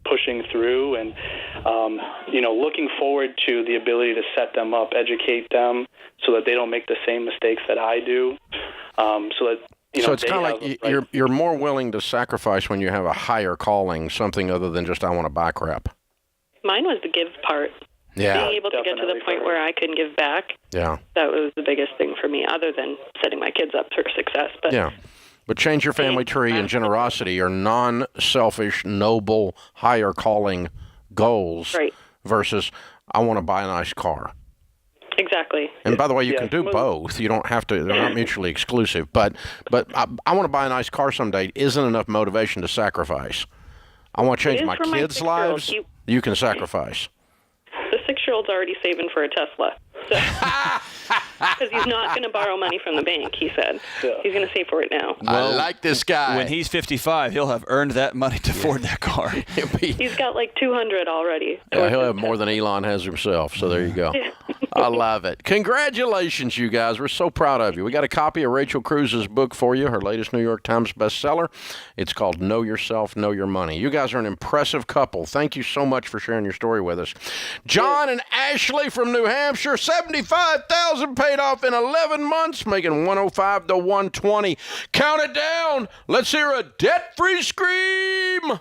pushing through and, looking forward to the ability to set them up, educate them so that they don't make the same mistakes that I do. So it's kind of like you're more willing to sacrifice when you have a higher calling, something other than just I want to buy crap. Mine was the give part. Yeah. Being able to get to the point where I could give back. Yeah. That was the biggest thing for me, other than setting my kids up for success. But yeah. But change your family tree and generosity are non-selfish, noble, higher calling goals versus I want to buy a nice car. Exactly. And by the way, you can do both. You don't have to. They're not mutually exclusive. But I want to buy a nice car someday isn't enough motivation to sacrifice. I want to change my kids' lives. You can sacrifice. The 6-year-old's already saving for a Tesla. Because he's not going to borrow money from the bank, he said. He's going to save for it now. Well, I like this guy. When he's 55, he'll have earned that money to afford that car. He's got like 200 already. Yeah, he'll have more than Elon has himself, so there you go. I love it. Congratulations, you guys. We're so proud of you. We got a copy of Rachel Cruz's book for you, her latest New York Times bestseller. It's called Know Yourself, Know Your Money. You guys are an impressive couple. Thank you so much for sharing your story with us. John and Ashley from New Hampshire, $75,000 paid off in 11 months, making 105 to 120. Count it down. Let's hear a debt-free scream.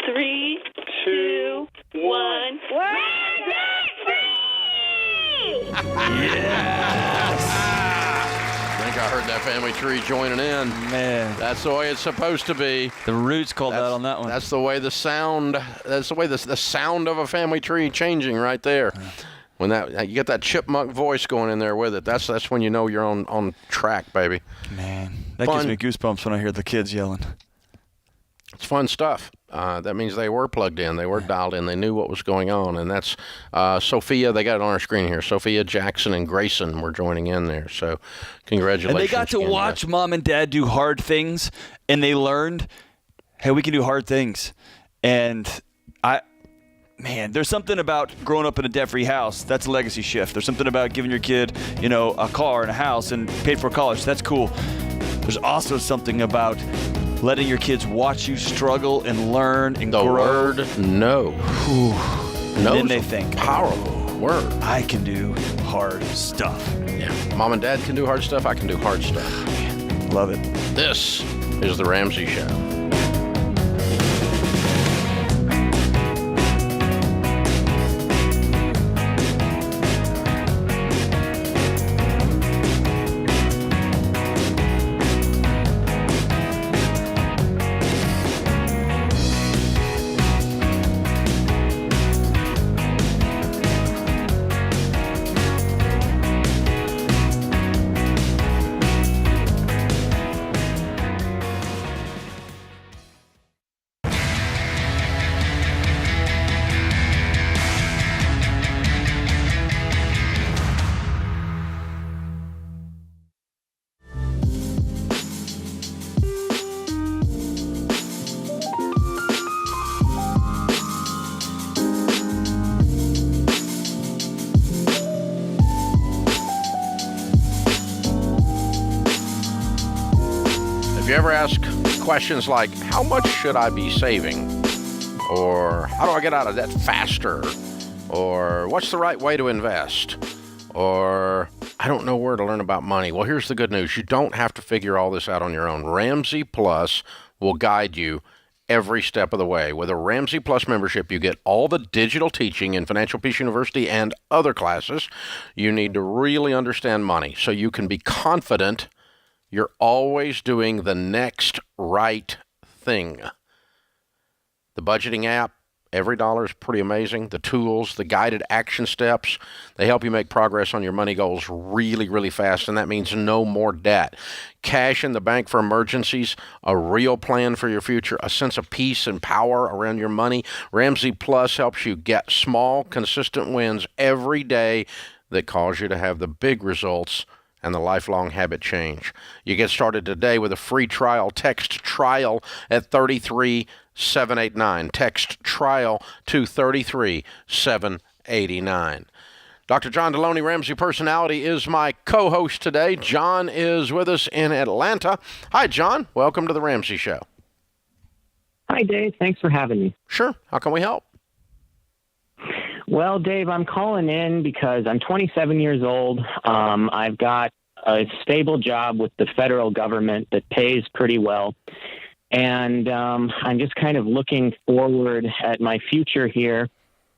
3, 2, 1. We're Yes! I think I heard that family tree joining in. Man, that's the way it's supposed to be. The Roots called out on that one. That's the way the sound. That's the way the sound of a family tree changing right there. When you get that chipmunk voice going in there with it, that's when you know you're on track, baby. Man, that gives me goosebumps when I hear the kids yelling. It's fun stuff. That means they were plugged in. They were dialed in. They knew what was going on. And that's Sophia. They got it on our screen here. Sophia, Jackson, and Grayson were joining in there. So congratulations. And they got to watch Mom and Dad do hard things, and they learned, hey, we can do hard things. And man, there's something about growing up in a debt-free house. That's a legacy shift. There's something about giving your kid, a car and a house and paid for college. That's cool. There's also something about letting your kids watch you struggle and learn and grow. The word no. And then they think, powerful word. I can do hard stuff. Yeah. Mom and Dad can do hard stuff. I can do hard stuff. Man, love it. This is The Ramsey Show. ever ask questions like, how much should I be saving? Or how do I get out of debt faster? Or what's the right way to invest? Or I don't know where to learn about money. Well, here's the good news. You don't have to figure all this out on your own. Ramsey Plus will guide you every step of the way. With a Ramsey Plus membership, you get all the digital teaching in Financial Peace University and other classes you need to really understand money so you can be confident you're always doing the next right thing. The budgeting app, every dollar is pretty amazing. The tools, the guided action steps, they help you make progress on your money goals really, really fast, and that means no more debt. Cash in the bank for emergencies, a real plan for your future, a sense of peace and power around your money. Ramsey Plus helps you get small, consistent wins every day that cause you to have the big results and the lifelong habit change. You get started today with a free trial. Text TRIAL at 33789. Text TRIAL to 33789. Dr. John Deloney, Ramsey Personality, is my co-host today. John is with us in Atlanta. Hi, John. Welcome to the Ramsey Show. Hi, Dave. Thanks for having me. Sure. How can we help? Well, Dave, I'm calling in because I'm 27 years old. I've got a stable job with the federal government that pays pretty well. And I'm just kind of looking forward at my future here.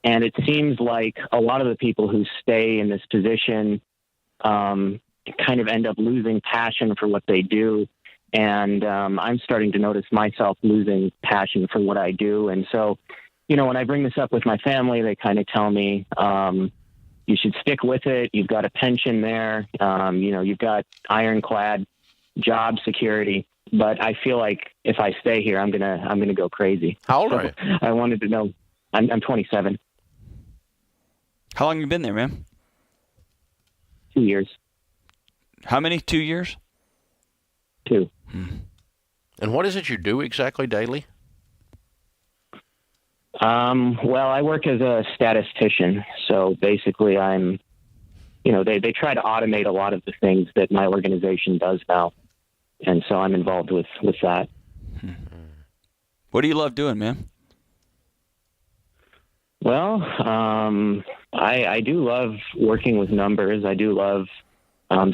And it seems like a lot of the people who stay in this position kind of end up losing passion for what they do. And I'm starting to notice myself losing passion for what I do. And so, you know, when I bring this up with my family, they kind of tell me, you should stick with it. You've got a pension there. You know, you've got ironclad job security. But I feel like if I stay here, I'm gonna go crazy. How old are you? I wanted to know. I'm 27. How long have you been there, man? 2 years. How many? 2 years? 2. And what is it you do exactly daily? Well, I work as a statistician. So basically I'm, you know, they try to automate a lot of the things that my organization does now. And so I'm involved with that. What do you love doing, man? Well, I do love working with numbers. I do love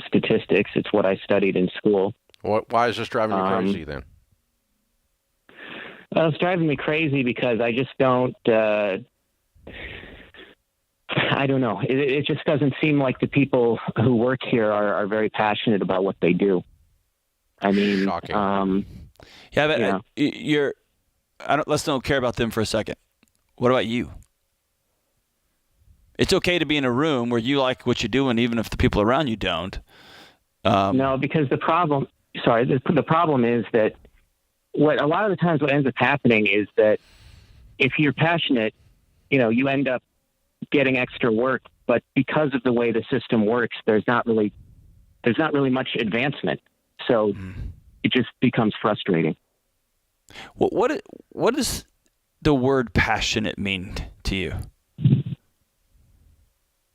statistics. It's what I studied in school. Why is this driving you crazy then? Well, it's driving me crazy because I just don't, I don't know. It just doesn't seem like the people who work here are very passionate about what they do. I mean, shocking. Yeah, but let's don't care about them for a second. What about you? It's okay to be in a room where you like what you're doing, even if the people around you don't. No, because the problem is that a lot of the times what ends up happening is that if you're passionate, you know, you end up getting extra work, but because of the way the system works, there's not really much advancement. So it just becomes frustrating. What does the word passionate mean to you?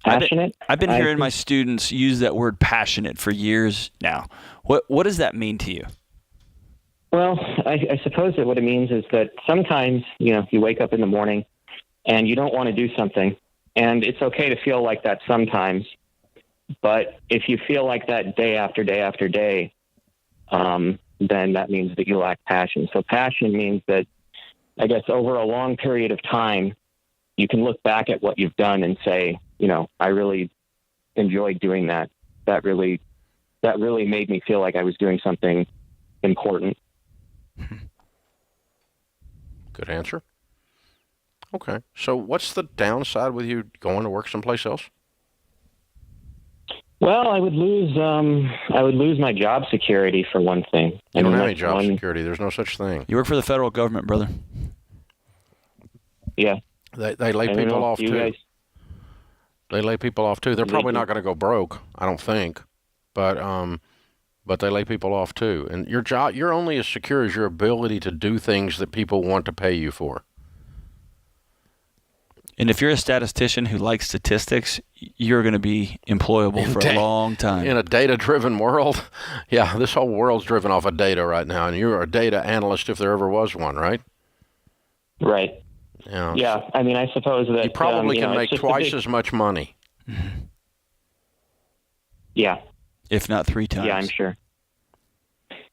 Passionate? I've been hearing my students use that word passionate for years now. What does that mean to you? Well, I suppose that what it means is that sometimes, you know, you wake up in the morning and you don't want to do something, and it's okay to feel like that sometimes. But if you feel like that day after day after day, then that means that you lack passion. So passion means that, I guess, over a long period of time, you can look back at what you've done and say, you know, I really enjoyed doing that. That really made me feel like I was doing something important. Good answer. Okay. So what's the downside with you going to work someplace else? Well, I would lose my job security for one thing. You don't have any job security. There's no such thing. You work for the federal government, brother. Yeah. They lay people off too. They lay people off too. They're probably not going to go broke, I don't think, but they lay people off too. And your job, you're only as secure as your ability to do things that people want to pay you for. And if you're a statistician who likes statistics, you're going to be employable for a long time. In a data-driven world, yeah, this whole world's driven off of data right now, and you're a data analyst if there ever was one, right? Right. Yeah. I mean, I suppose that you probably can make twice as much money. Yeah. If not 3 times. Yeah, I'm sure.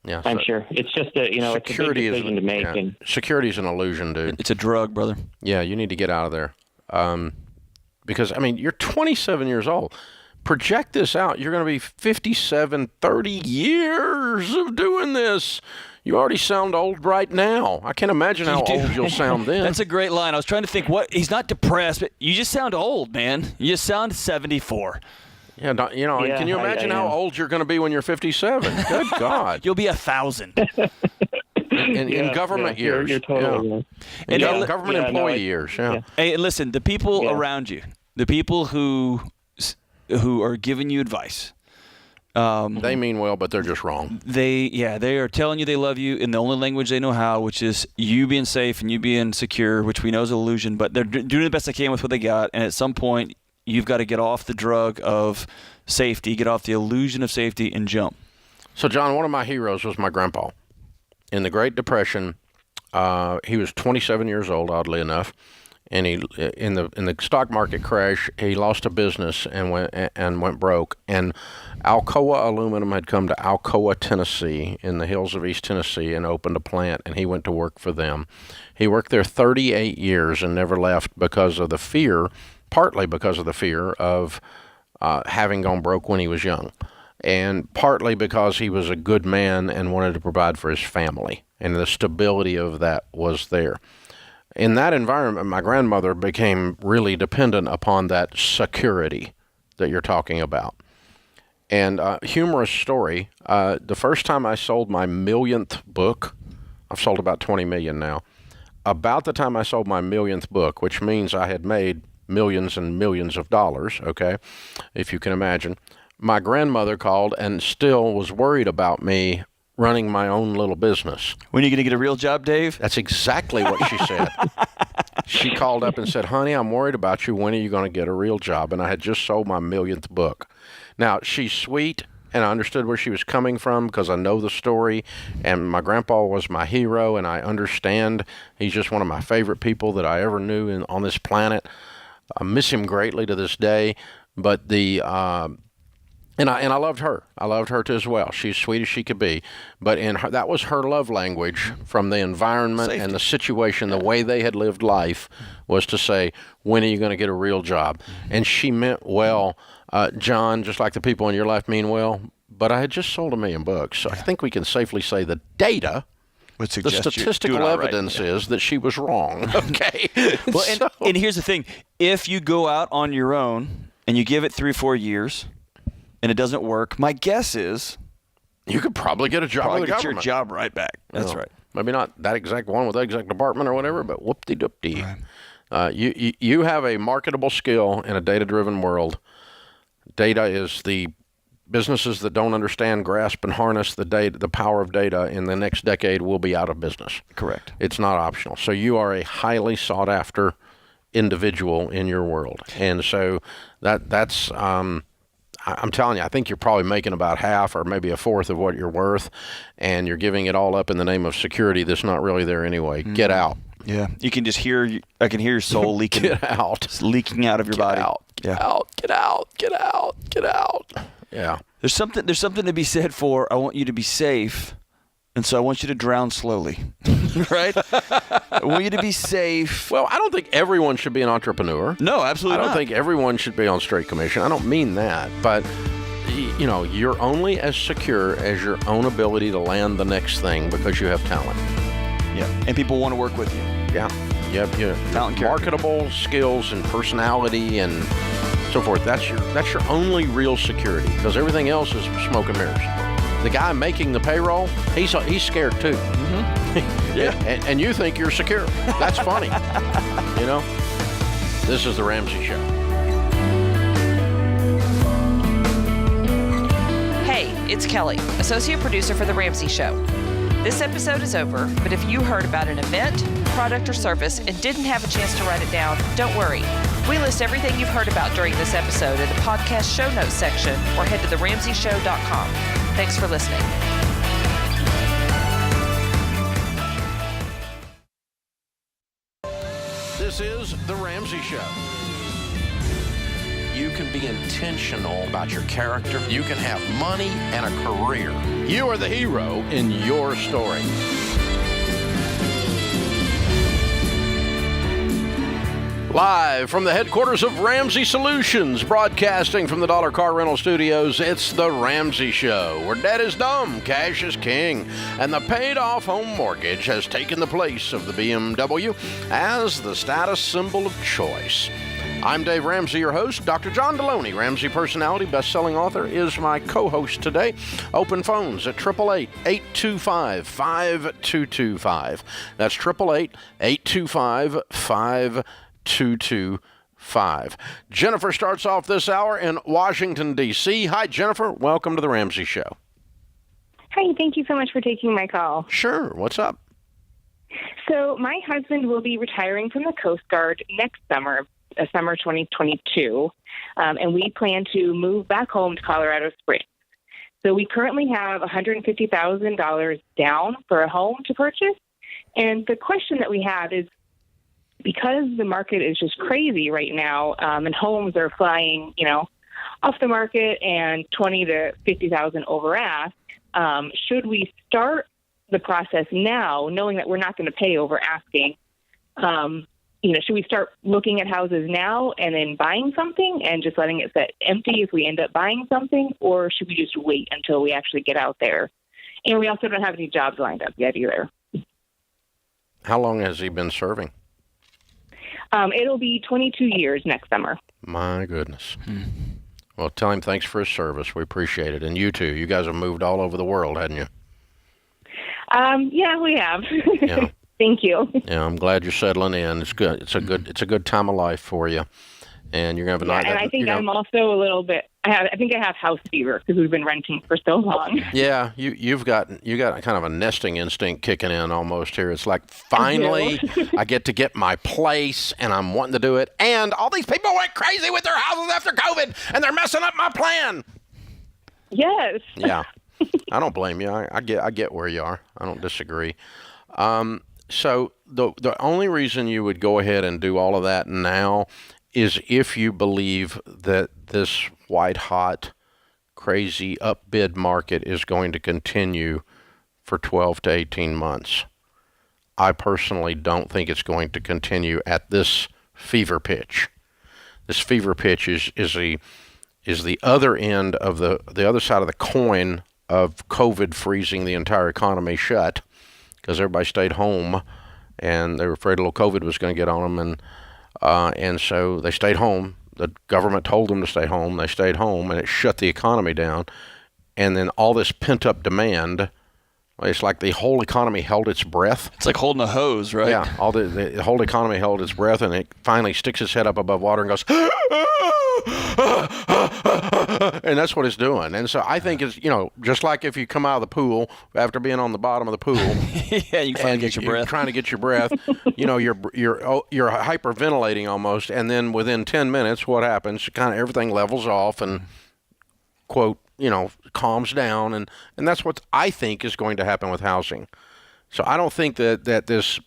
Yeah, I'm sure. It's just a, it's a big decision to make. And security is an illusion, dude. It's a drug, brother. Yeah, you need to get out of there. Because, I mean, you're 27 years old. Project this out. You're going to be 57, 30 years of doing this. You already sound old right now. I can't imagine how old you'll sound then. That's a great line. I was trying to think, he's not depressed, but you just sound old, man. You just sound 74. Yeah, can you imagine how old you're going to be when you're 57? Good God. You'll be 1,000. In government years. You're totally in government employee years, yeah. Hey, and listen, the people around you, the people who are giving you advice, they mean well, but they're just wrong. They are telling you they love you in the only language they know how, which is you being safe and you being secure, which we know is an illusion, but they're doing the best they can with what they got, and at some point, you've got to get off the drug of safety, get off the illusion of safety, and jump. So, John, one of my heroes was my grandpa. In the Great Depression, he was 27 years old, oddly enough, and he in the stock market crash, he lost a business and went broke. And Alcoa Aluminum had come to Alcoa, Tennessee, in the hills of East Tennessee, and opened a plant, and he went to work for them. He worked there 38 years and never left because of the fear. Partly because of the fear of having gone broke when he was young, and partly because he was a good man and wanted to provide for his family, and the stability of that was there. In that environment, my grandmother became really dependent upon that security that you're talking about. And humorous story, the first time I sold my millionth book, I've sold about 20 million now, about the time I sold my millionth book, which means I had made millions and millions of dollars, okay, if you can imagine. My grandmother called and still was worried about me running my own little business. When are you going to get a real job, Dave? That's exactly what she said. She called up and said, honey, I'm worried about you. When are you going to get a real job? And I had just sold my millionth book. Now, she's sweet, and I understood where she was coming from because I know the story, and my grandpa was my hero, and I understand. He's just one of my favorite people that I ever knew on this planet. I miss him greatly to this day, but I loved her. I loved her too as well. She's sweet as she could be, but that was her love language from the environment and the situation. The way they had lived life was to say, "When are you going to get a real job?" And she meant well, John, just like the people in your life mean well. But I had just sold 1 million books, so I think we can safely say the data. The statistical evidence is that she was wrong. Okay. Well, and here's the thing. If you go out on your own and you give it 3 or 4 years and it doesn't work, my guess is you could probably get a job with the government. Get your job right back. That's right. Maybe not that exact one with that exact department or whatever, but whoop-de-doop-de. Right. You have a marketable skill in a data-driven world. Data is the businesses that don't understand, grasp, and harness the power of data in the next decade will be out of business. Correct. It's not optional. So you are a highly sought-after individual in your world. And so that's I'm telling you, I think you're probably making about half or maybe a fourth of what you're worth, and you're giving it all up in the name of security that's not really there anyway. Mm-hmm. Get out. Yeah. You can just I can hear your soul leaking. Get out. It's leaking out of your body. Get out. Yeah. There's something to be said for, I want you to be safe, and so I want you to drown slowly. Right? I want you to be safe. Well, I don't think everyone should be an entrepreneur. No, absolutely not. I don't think everyone should be on straight commission. I don't mean that. But, you're only as secure as your own ability to land the next thing because you have talent. Yeah. And people want to work with you. Yeah. You have talent, marketable skills and personality and so forth. That's your only real security, because everything else is smoke and mirrors. The guy making the payroll, he's scared too. Mm-hmm. Yeah. And you think you're secure. That's funny. This is the Ramsey Show. Hey, it's Kelly, associate producer for the Ramsey Show. This episode is over, but if you heard about an event, product, or service and didn't have a chance to write it down, don't worry. We list everything you've heard about during this episode in the podcast show notes section or head to theramseyshow.com. Thanks for listening. This is The Ramsey Show. You can be intentional about your character. You can have money and a career. You are the hero in your story. Live from the headquarters of Ramsey Solutions, broadcasting from the Dollar Car Rental Studios, it's The Ramsey Show, where debt is dumb, cash is king, and the paid-off home mortgage has taken the place of the BMW as the status symbol of choice. I'm Dave Ramsey, your host. Dr. John Deloney, Ramsey personality, best-selling author, is my co-host today. Open phones at 888-825-5225. That's 888-825-5225. Jennifer starts off this hour in Washington, D.C. Hi, Jennifer. Welcome to The Ramsey Show. Hi, thank you so much for taking my call. Sure. What's up? So my husband will be retiring from the Coast Guard next summer, summer 2022, and we plan to move back home to Colorado Springs. So we currently have $150,000 down for a home to purchase. And the question that we have is, because the market is just crazy right now, and homes are flying, off the market and $20,000 to $50,000 over ask, should we start the process now, knowing that we're not going to pay over asking? Should we start looking at houses now and then buying something and just letting it sit empty if we end up buying something, or should we just wait until we actually get out there? And we also don't have any jobs lined up yet either. How long has he been serving? It'll be 22 years next summer. My goodness. Well, tell him thanks for his service. We appreciate it. And you too. You guys have moved all over the world, hadn't you? Yeah, we have. Yeah. Thank you. Yeah, I'm glad you're settling in. It's good. It's a good time of life for you. And you're going to have a night. And I think I'm also a little bit, I think I have house fever because we've been renting for so long. Yeah, you got kind of a nesting instinct kicking in almost here. It's like, finally, I get to get my place, and I'm wanting to do it. And all these people went crazy with their houses after COVID, and they're messing up my plan. Yes. Yeah, I don't blame you. I get where you are. I don't disagree. So the only reason you would go ahead and do all of that now is if you believe that this white-hot, crazy upbid market is going to continue for 12 to 18 months. I personally don't think it's going to continue at this fever pitch. This fever pitch is the other end of the other side of the coin of COVID freezing the entire economy shut, because everybody stayed home and they were afraid a little COVID was going to get on them, and so they stayed home. The government told them to stay home. They stayed home, and it shut the economy down. And then all this pent-up demand, it's like the whole economy held its breath. It's like holding a hose, right? Yeah, the whole economy held its breath, and it finally sticks its head up above water and goes, and that's what it's doing. And so I think it's, just like if you come out of the pool after being on the bottom of the pool. Yeah, you finally get your breath. Trying to get your breath. You're hyperventilating almost, and then within 10 minutes, what happens? Kind of everything levels off and, quote, calms down, and that's what I think is going to happen with housing. So I don't think that this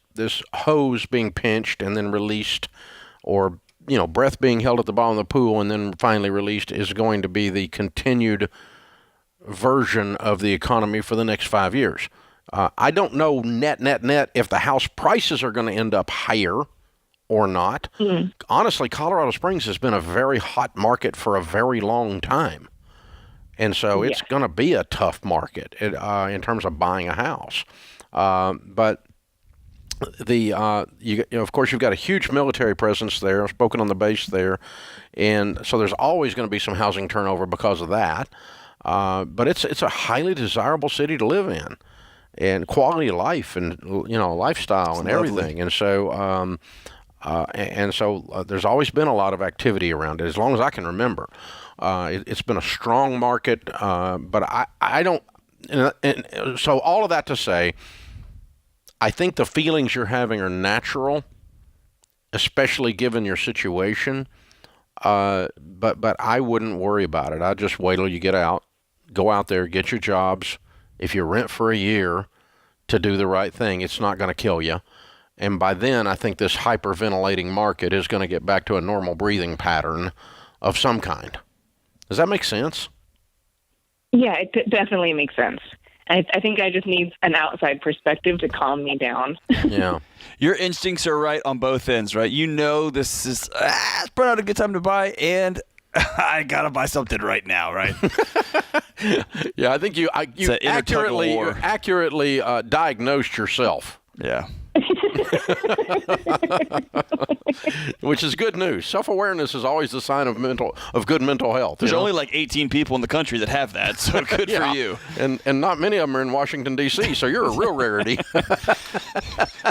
hose being pinched and then released, or breath being held at the bottom of the pool and then finally released, is going to be the continued version of the economy for the next 5 years. I don't know net if the house prices are going to end up higher or not. Mm-hmm. Honestly, Colorado Springs has been a very hot market for a very long time. And so it's going to be a tough market in terms of buying a house. But of course, you've got a huge military presence there, spoken on the base there. And so there's always going to be some housing turnover because of that. But it's a highly desirable city to live in, and quality of life, and lifestyle, and everything. And so there's always been a lot of activity around it, as long as I can remember. It's been a strong market, but I don't and so all of that to say, I think the feelings you're having are natural, especially given your situation. But I wouldn't worry about it. I'd just wait till you get out, go out there, get your jobs. If you rent for a year, to do the right thing, it's not going to kill you. And by then, I think this hyperventilating market is going to get back to a normal breathing pattern of some kind. Does that make sense? Yeah, it definitely makes sense. I think I just need an outside perspective to calm me down. Yeah. Your instincts are right on both ends, right? You know this is it's probably not a good time to buy, and I got to buy something right now, right? Yeah, I think you accurately diagnosed yourself. Yeah. Which is good news. Self-awareness is always the sign of good mental health. There's only like 18 people in the country that have that, so good for you. And not many of them are in Washington, D.C., so you're a real rarity.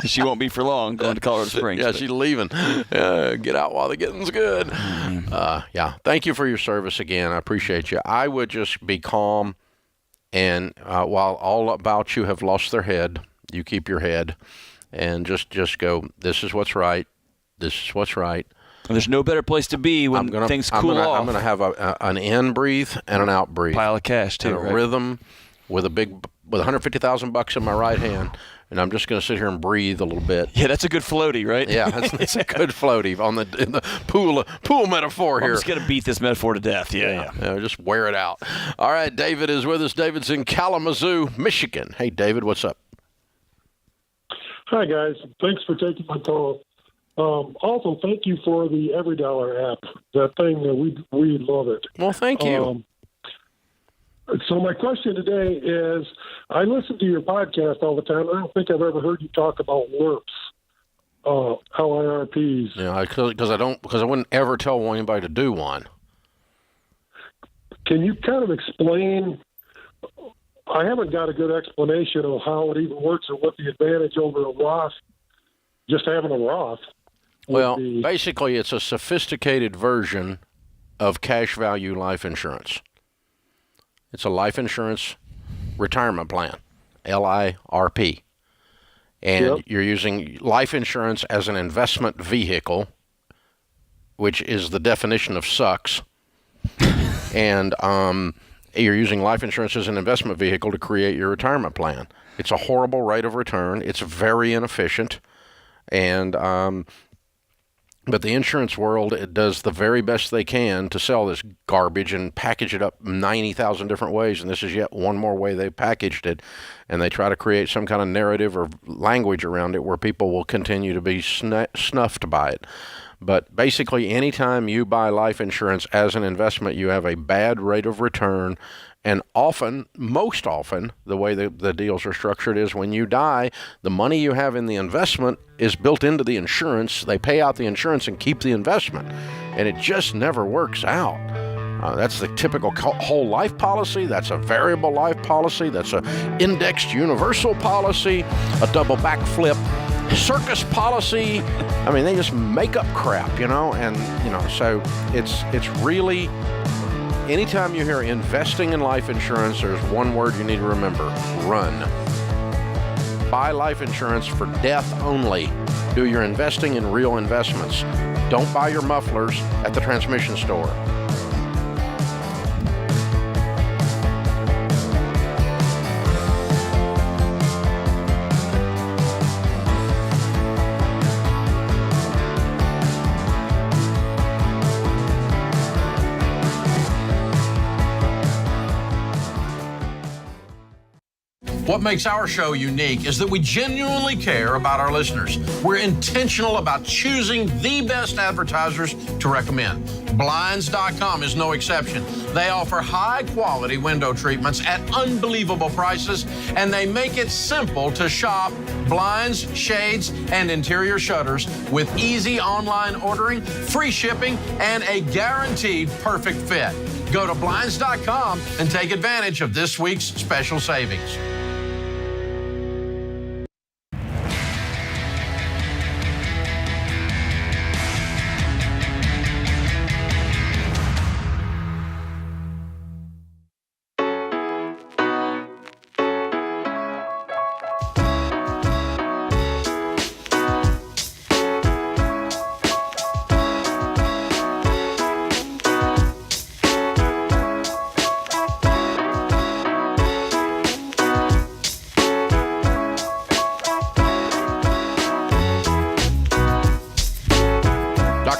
She won't be for long going to Colorado Springs. Yeah, she's leaving. Get out while the getting's good. Yeah, thank you for your service again. I appreciate you. I would just be calm, and while all about you have lost their head, you keep your head. And just go, this is what's right. This is what's right. And there's no better place to be when things cool off. I'm going to have an in breathe and an out breathe. Pile of cash, too, and a rhythm with $150,000 in my right hand. And I'm just going to sit here and breathe a little bit. Yeah, that's a good floaty, right? Yeah, that's a good floaty in the pool metaphor here. I'm just going to beat this metaphor to death. Yeah. Just wear it out. All right, David is with us. David's in Kalamazoo, Michigan. Hey, David, what's up? Hi, guys. Thanks for taking my call. Also, thank you for the EveryDollar app. That thing, we love it. Well, thank you. So my question today is, I listen to your podcast all the time. I don't think I've ever heard you talk about LIRPs, LIRPs. Yeah, because I wouldn't ever tell anybody to do one. Can you kind of explain? I haven't got a good explanation of how it even works or what the advantage over a Roth, just having a Roth. Well, basically, it's a sophisticated version of cash value life insurance. It's a life insurance retirement plan, LIRP. And you're using life insurance as an investment vehicle, which is the definition of sucks. And you're using life insurance as an investment vehicle to create your retirement plan. It's a horrible rate of return. It's very inefficient. And but the insurance world, it does the very best they can to sell this garbage and package it up 90,000 different ways. And this is yet one more way they packaged it. And they try to create some kind of narrative or language around it where people will continue to be snuffed by it. But basically, anytime you buy life insurance as an investment, you have a bad rate of return. And often, most often, the way the deals are structured is when you die, the money you have in the investment is built into the insurance. They pay out the insurance and keep the investment. And it just never works out. That's the typical whole life policy. That's a variable life policy. That's an indexed universal policy, a double backflip circus policy. I mean, they just make up crap, and so it's really, anytime you hear investing in life insurance, there's one word you need to remember: run. Buy life insurance for death only. Do your investing in real investments. Don't buy your mufflers at the transmission store. What makes our show unique is that we genuinely care about our listeners. We're intentional about choosing the best advertisers to recommend. Blinds.com is no exception. They offer high-quality window treatments at unbelievable prices, and they make it simple to shop blinds, shades, and interior shutters with easy online ordering, free shipping, and a guaranteed perfect fit. Go to Blinds.com and take advantage of this week's special savings.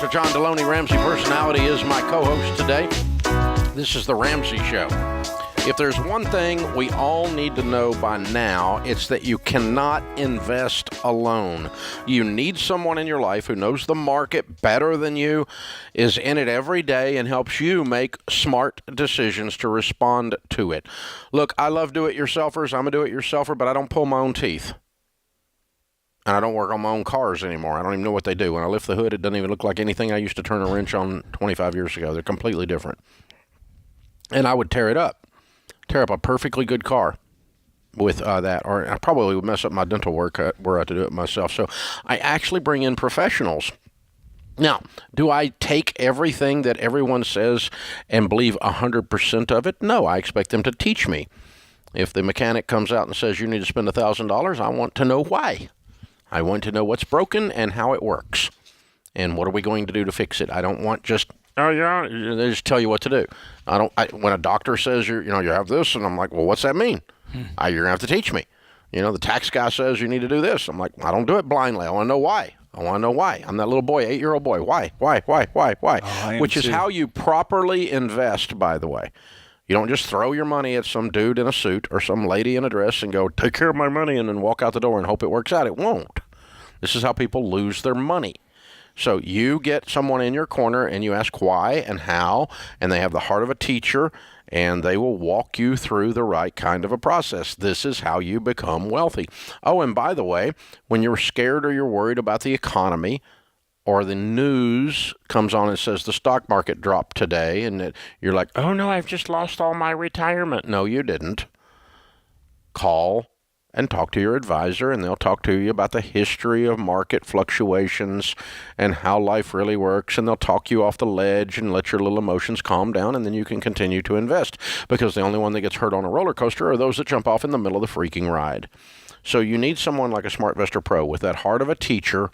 Dr. John Deloney, Ramsey Personality, is my co-host today. This is the Ramsey Show. If there's one thing we all need to know by now, it's that you cannot invest alone. You need someone in your life who knows the market better than you, is in it every day, and helps you make smart decisions to respond to it. Look, I love do-it-yourselfers. I'm a do-it-yourselfer, but I don't pull my own teeth. And I don't work on my own cars anymore. I don't even know what they do. When I lift the hood, it doesn't even look like anything I used to turn a wrench on 25 years ago. They're completely different. And I would tear up a perfectly good car with that, or I probably would mess up my dental work were I to do it myself. So I actually bring in professionals. Now, do I take everything that everyone says and believe 100% of it? No, I expect them to teach me. If the mechanic comes out and says you need to spend $1,000, I want to know why. I want to know what's broken and how it works. And what are we going to do to fix it? I don't want just, oh yeah, they just tell you what to do. When a doctor says you have this, and I'm like, well, what's that mean? You're going to have to teach me. The tax guy says you need to do this. I'm like, I don't do it blindly. I want to know why. I'm that little boy, 8-year-old boy. Why? Oh, which is how you properly invest, by the way. You don't just throw your money at some dude in a suit or some lady in a dress and go, take care of my money, and then walk out the door and hope it works out. It won't. This is how people lose their money. So you get someone in your corner and you ask why and how, and they have the heart of a teacher, and they will walk you through the right kind of a process. This is how you become wealthy. Oh, and by the way, when you're scared or you're worried about the economy, or the news comes on and says the stock market dropped today, and you're like, oh no, I've just lost all my retirement. No, you didn't. Call and talk to your advisor, and they'll talk to you about the history of market fluctuations and how life really works, and they'll talk you off the ledge and let your little emotions calm down, and then you can continue to invest, because the only one that gets hurt on a roller coaster are those that jump off in the middle of the freaking ride. So you need someone like a SmartVestor Pro with that heart of a teacher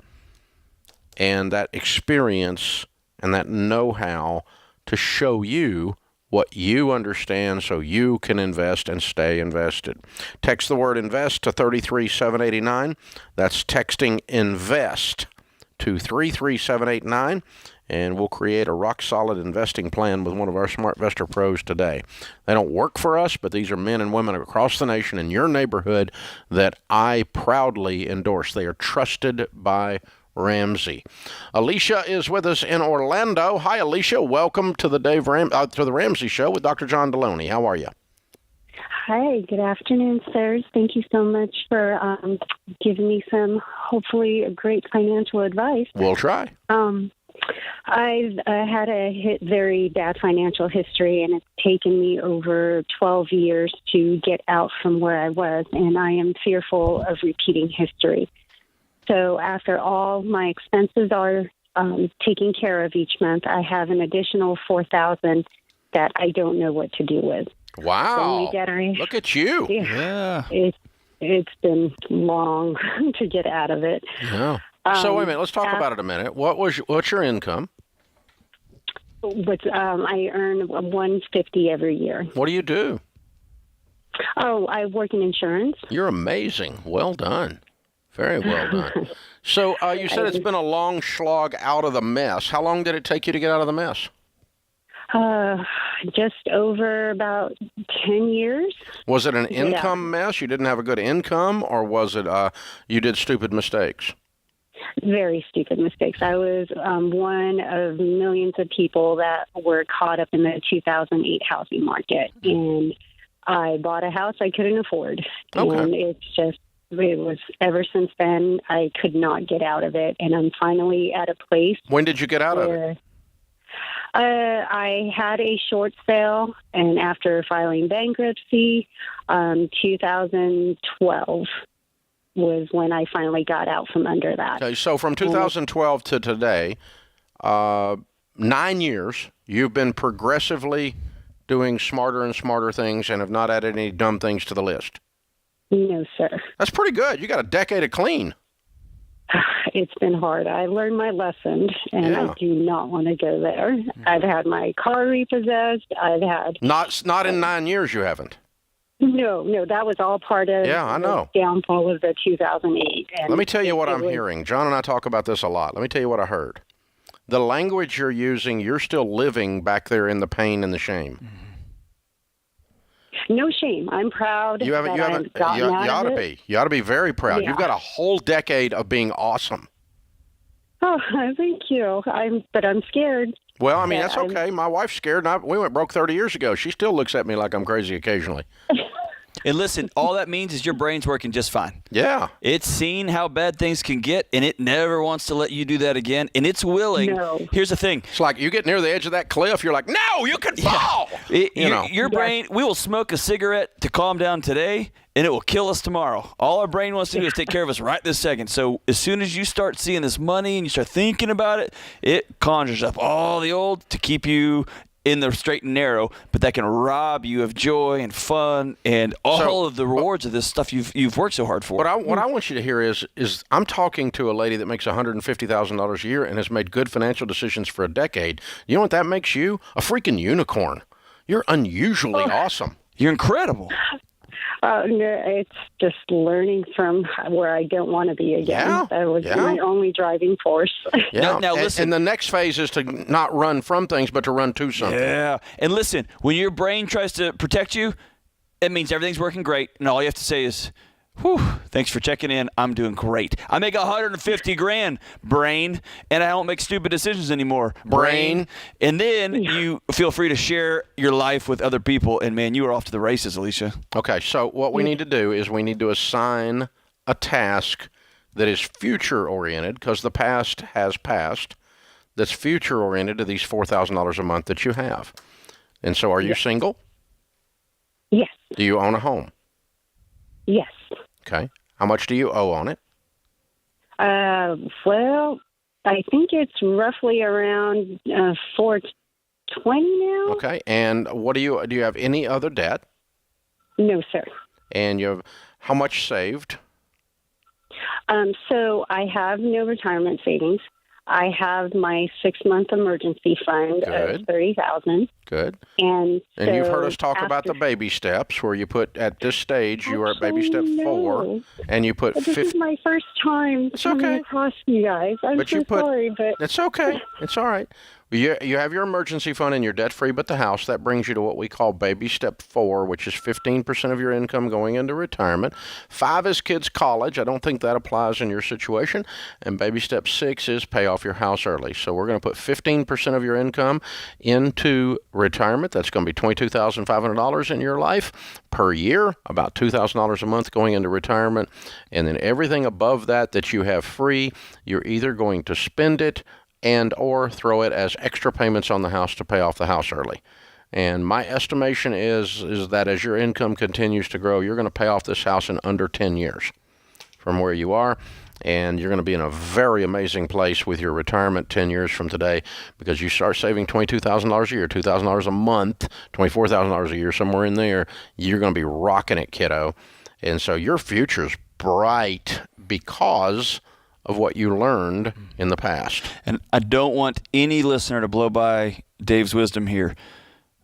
and that experience and that know-how to show you what you understand so you can invest and stay invested. Text the word invest to 33789. That's texting invest to 33789, and we'll create a rock-solid investing plan with one of our SmartVestor Pros today. They don't work for us, but these are men and women across the nation in your neighborhood that I proudly endorse. They are trusted by Ramsey. Alicia is with us in Orlando. Hi, Alicia. Welcome to the to the Ramsey Show with Dr. John Deloney. How are you? Hi. Good afternoon, sirs. Thank you so much for giving me some, hopefully, great financial advice. We'll try. I've had a very bad financial history, and it's taken me over 12 years to get out from where I was, and I am fearful of repeating history. So after all my expenses are taken care of each month, I have an additional $4,000 that I don't know what to do with. Wow. Look at you. Yeah. It's been long to get out of it. Yeah. So wait a minute. Let's talk about it a minute. What's your income? I earn $150 every year. What do you do? Oh, I work in insurance. You're amazing. Well done. Very well done. So you said it's been a long slog out of the mess. How long did it take you to get out of the mess? Just over about 10 years. Was it an income mess? You didn't have a good income, or was it you did stupid mistakes? Very stupid mistakes. I was one of millions of people that were caught up in the 2008 housing market, and I bought a house I couldn't afford. Okay. And it was ever since then, I could not get out of it, and I'm finally at a place. When did you get out of it? I had a short sale, and after filing bankruptcy, 2012 was when I finally got out from under that. Okay, so from 2012 to today, 9 years, you've been progressively doing smarter and smarter things and have not added any dumb things to the list. No, sir. That's pretty good. You got a decade of clean. It's been hard. I learned my lesson, and I do not want to go there. I've had my car repossessed. I've had... Not in 9 years you haven't. No, that was all part of the downfall of the 2008. And let me tell you what I'm hearing. John and I talk about this a lot. Let me tell you what I heard. the language you're using, you're still living back there in the pain and the shame. No shame. I'm proud. You haven't. You ought to be. You ought to be very proud. Yeah. You've got a whole decade of being awesome. Oh, thank you. But I'm scared. Well, I mean, that's okay. My wife's scared, and we went broke 30 years ago. She still looks at me like I'm crazy occasionally. And listen, all that means is your brain's working just fine. Yeah. It's seen how bad things can get, and it never wants to let you do that again. And it's willing. No. Here's the thing. It's like you get near the edge of that cliff, you're like, no, you can fall. Your brain, we will smoke a cigarette to calm down today, and it will kill us tomorrow. All our brain wants to do is take care of us right this second. So as soon as you start seeing this money and you start thinking about it, it conjures up all the old to keep you in the straight and narrow, but that can rob you of joy and fun and all of the rewards of this stuff you've worked so hard for. What I want you to hear is I'm talking to a lady that makes $150,000 a year and has made good financial decisions for a decade. You know what that makes you? A freaking unicorn. You're unusually awesome. You're incredible. It's just learning from where I don't want to be again. Yeah, That was my only driving force. Yeah. Now listen. And the next phase is to not run from things, but to run to something. Yeah. And listen, when your brain tries to protect you, it means everything's working great, and all you have to say is, whew, thanks for checking in. I'm doing great. I make $150,000, brain, and I don't make stupid decisions anymore, brain. And then you feel free to share your life with other people, and man, you are off to the races, Alicia. Okay, so what we need to do is we need to assign a task that is future-oriented, because the past has passed, that's future-oriented to these $4,000 a month that you have. And so are you single? Yes. Do you own a home? Yes. Okay. How much do you owe on it? Well, I think it's roughly around $420 now. Okay. And what do you have any other debt? No, sir. And you have how much saved? So I have no retirement savings. I have my 6-month emergency fund of $30,000. Good. And you've heard us talk about the baby steps, where you put at this stage you are at baby step 4, and you put. This is my first time coming across you guys. I'm sorry, but it's okay. It's all right. You have your emergency fund and you're debt free, but the house, that brings you to what we call baby step 4, which is 15% of your income going into retirement. 5 is kids' college. I don't think that applies in your situation. And baby step 6 is pay off your house early. So we're going to put 15% of your income into retirement. That's going to be $22,500 in your life per year, about $2,000 a month going into retirement. And then everything above that you have free, you're either going to spend it and or throw it as extra payments on the house to pay off the house early. And my estimation is that as your income continues to grow, you're going to pay off this house in under 10 years from where you are. And you're going to be in a very amazing place with your retirement 10 years from today, because you start saving $22,000 a year, $2,000 a month, $24,000 a year, somewhere in there. You're going to be rocking it, kiddo. And so your future's bright because of what you learned in the past. And I don't want any listener to blow by Dave's wisdom here.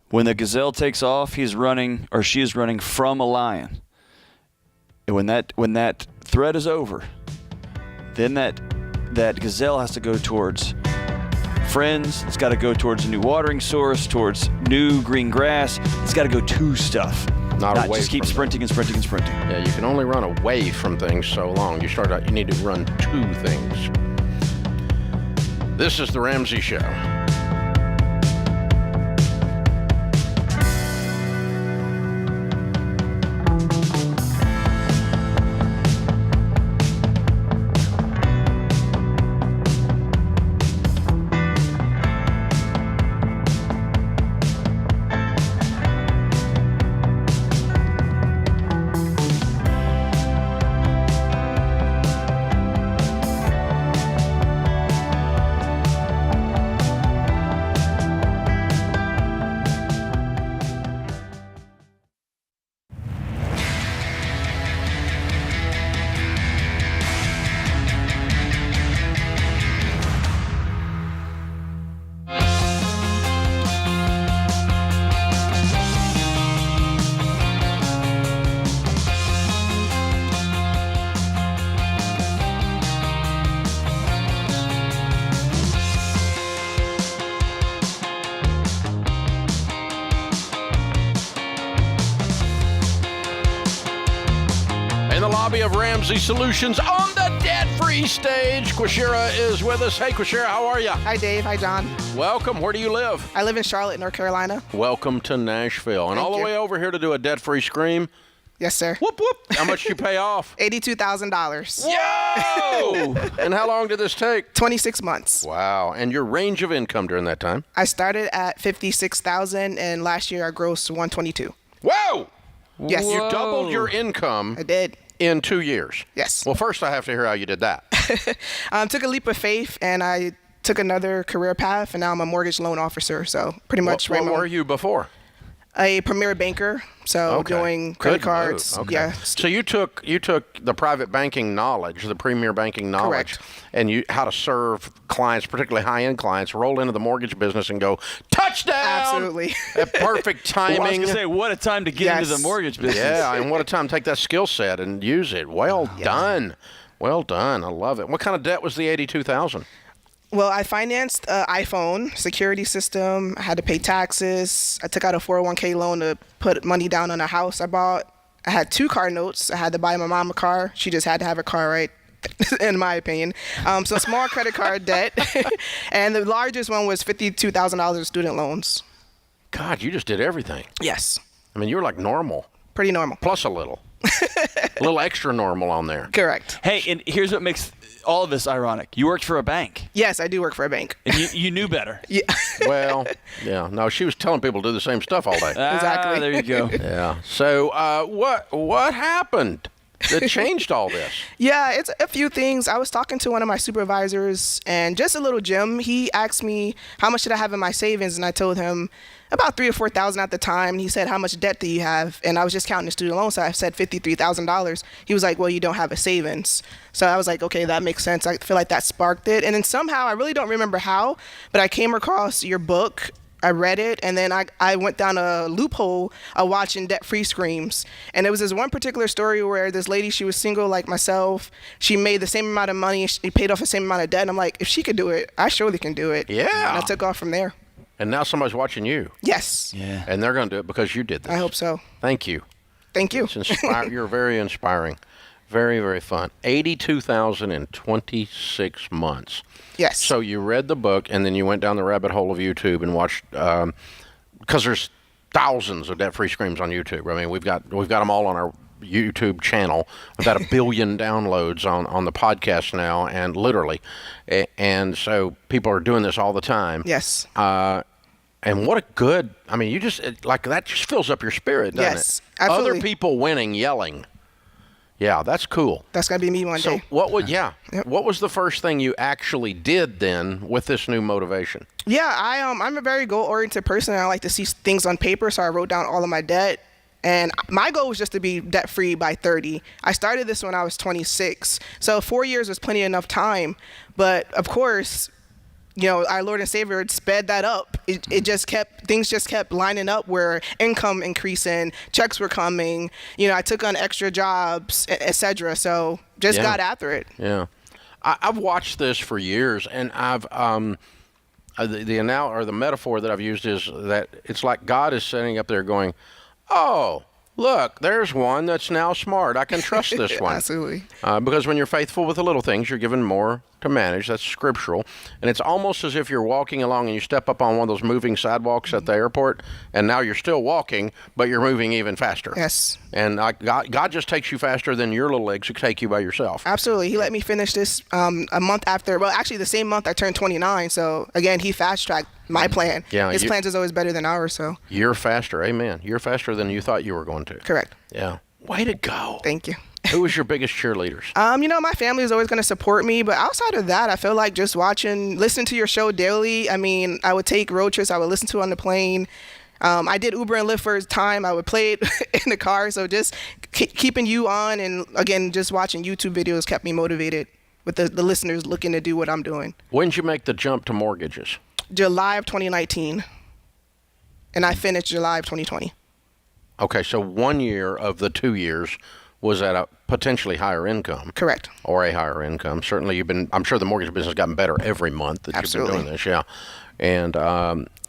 When the gazelle takes off, he's running, or she is running from a lion. And when that thread is over, then that gazelle has to go towards friends. It's got to go towards a new watering source, towards new green grass. It's got to go to stuff. Not away just keep sprinting and sprinting and sprinting. Yeah, you can only run away from things so long. You need to run to things. This is The Ramsey Show. of Ramsey Solutions on the debt-free stage. Quashira is with us. Hey, Quashira, how are you? Hi, Dave. Hi, John. Welcome. Where do you live? I live in Charlotte, North Carolina. Welcome to Nashville. And Thank all the you. way over here to do a debt-free scream. Yes, sir. Whoop, whoop. How much did you pay off? $82,000. Yo! And how long did this take? 26 months. Wow. And your range of income during that time? I started at $56,000, and last year I grossed $122,000. Whoa! Yes. You doubled your income. I did. In 2 years. Yes. Well, first I have to hear how you did that. Took a leap of faith, and I took another career path, and now I'm a mortgage loan officer. So pretty much. What were you before? A premier banker, so doing credit cards. Okay. Yeah. So you took the private banking knowledge, the premier banking knowledge, and how to serve clients, particularly high-end clients, roll into the mortgage business and go, touchdown! Absolutely. At perfect timing. Well, I was going to say, what a time to get into the mortgage business. Yeah, and what a time to take that skill set and use it. Well done. Well done. I love it. What kind of debt was the $82,000? Well, I financed an iPhone security system. I had to pay taxes. I took out a 401k loan to put money down on a house I bought. I had 2 car notes. I had to buy my mom a car. She just had to have a car, right? In my opinion. So small credit card debt. And the largest one was $52,000 of student loans. God, you just did everything. Yes. I mean, you were like normal. Pretty normal. Plus a little. A little extra normal on there. Correct. Hey, and here's what makes all of this ironic. You worked for a bank. Yes, I do work for a bank. And you knew better. Yeah. Well, yeah. No, she was telling people to do the same stuff all day. Exactly. There you go. Yeah. So what happened that changed all this? Yeah, it's a few things. I was talking to one of my supervisors, and just a little Jim, he asked me how much did I have in my savings, and I told him about $3,000 or $4,000 at the time. He said, how much debt do you have? And I was just counting the student loans, so I said $53,000. He was like, well, you don't have a savings. So I was like, okay, that makes sense. I feel like that sparked it. And then somehow, I really don't remember how, but I came across your book. I read it, and then I went down a loophole of watching debt-free screams. And there was this one particular story where this lady, she was single like myself. She made the same amount of money. She paid off the same amount of debt. And I'm like, if she could do it, I surely can do it. Yeah. And I took off from there. And now somebody's watching you. Yes. Yeah. And they're going to do it because you did this. I hope so. Thank you. Thank you. It's you're very inspiring. Very, very fun. 82,000 in 26 months. Yes. So you read the book, and then you went down the rabbit hole of YouTube and watched, because there's thousands of debt-free screams on YouTube. I mean, we've got them all on our YouTube channel. We've got 1 billion downloads on the podcast now, and literally. And so people are doing this all the time. Yes. And what a good, I mean, you just, that just fills up your spirit, doesn't it? Yes, absolutely. Other people winning, yelling. Yeah, that's cool. That's going to be me one day. So what was the first thing you actually did then with this new motivation? Yeah, I'm a very goal-oriented person, and I like to see things on paper, so I wrote down all of my debt. And my goal was just to be debt-free by 30. I started this when I was 26, so 4 years was plenty enough time. But of course, you know, our Lord and Savior sped that up. Things just kept lining up where income increasing, checks were coming. You know, I took on extra jobs, etc. So just got after it. Yeah, I've watched this for years, and I've the metaphor that I've used is that it's like God is sitting up there going, "Oh, look, there's one that's now smart. I can trust this one." Absolutely. Because when you're faithful with the little things, you're given more to manage. That's scriptural. And it's almost as if you're walking along and you step up on one of those moving sidewalks at the airport, and now you're still walking, but you're moving even faster. Yes. And God just takes you faster than your little legs could take you by yourself. Absolutely. He let me finish this a month after. Well, actually, the same month I turned 29. So, again, he fast-tracked my plan. Yeah, his plans is always better than ours. So you're faster. Amen. You're faster than you thought you were going to. Correct. Yeah. Way to go. Thank you. Who was your biggest cheerleaders? You know, my family is always going to support me, but outside of that, I feel like just listening to your show daily. I mean, I would take road trips. I would listen to it on the plane. I did Uber and Lyft for a time. I would play it in the car. So just keeping you on, and again, just watching YouTube videos kept me motivated with the listeners looking to do what I'm doing. When did you make the jump to mortgages? July of 2019. And I finished July of 2020. Okay, so 1 year of the 2 years was at a potentially higher income. Correct. Or a higher income. Certainly I'm sure the mortgage business has gotten better every month that Absolutely. you've been doing this, yeah.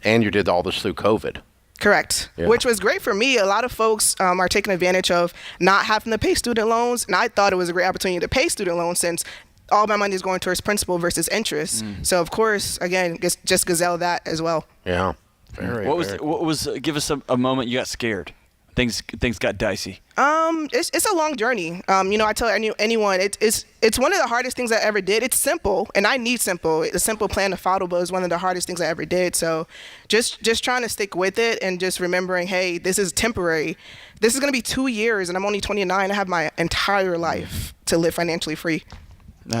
And you did all this through COVID. Correct. Yeah. Which was great for me. A lot of folks are taking advantage of not having to pay student loans, and I thought it was a great opportunity to pay student loans since all my money is going towards principal versus interest. So of course, again, just gazelle that as well. Yeah. Give us a moment you got scared. Things got dicey. It's a long journey. I tell anyone it's one of the hardest things I ever did. It's simple, and I need simple. A simple plan to follow, but it's one of the hardest things I ever did. So just trying to stick with it and just remembering, hey, this is temporary. This is going to be 2 years, and I'm only 29. I have my entire life to live financially free.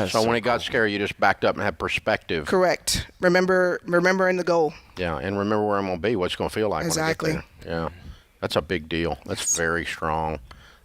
So when it got scary, you just backed up and had perspective. Correct. Remembering the goal. Yeah, and remember where I'm going to be, what it's going to feel like Exactly. when I get there. Yeah, that's a big deal. That's very strong.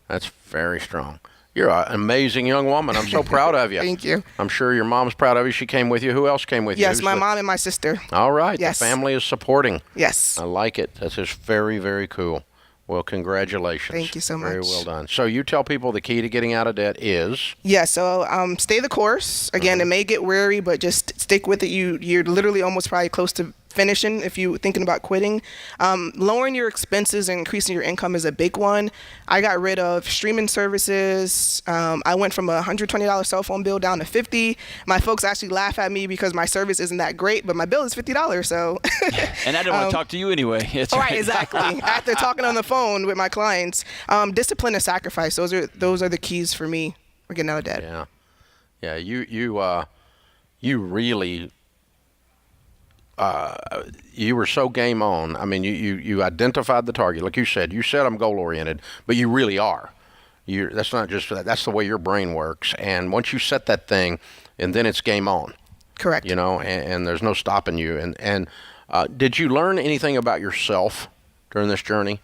That's very strong. You're an amazing young woman. I'm so proud of you. Thank you. I'm sure your mom's proud of you. She came with you. Who else came with you? Yes, my mom and my sister. All right. Yes. The family is supporting. Yes. I like it. That's just very, very cool. Well, congratulations. Thank you so much. Very well done. So you tell people the key to getting out of debt is? Yeah, so stay the course. Again, it may get weary, but just stick with it. You're literally almost probably close to finishing if you're thinking about quitting. Lowering your expenses and increasing your income is a big one. I got rid of streaming services. I went from a $120 cell phone bill down to $50. My folks actually laugh at me because my service isn't that great, but my bill is $50. So. And I didn't want to talk to you anyway. That's right, exactly. After talking on the phone with my clients, discipline and sacrifice. Those are the keys for me for getting out of debt. Yeah, yeah. You really. You were so game on. I mean, you identified the target. Like you said I'm goal-oriented, but you really are. That's not just that. That's the way your brain works. And once you set that thing, and then it's game on. Correct. And there's no stopping you. And did you learn anything about yourself during this journey?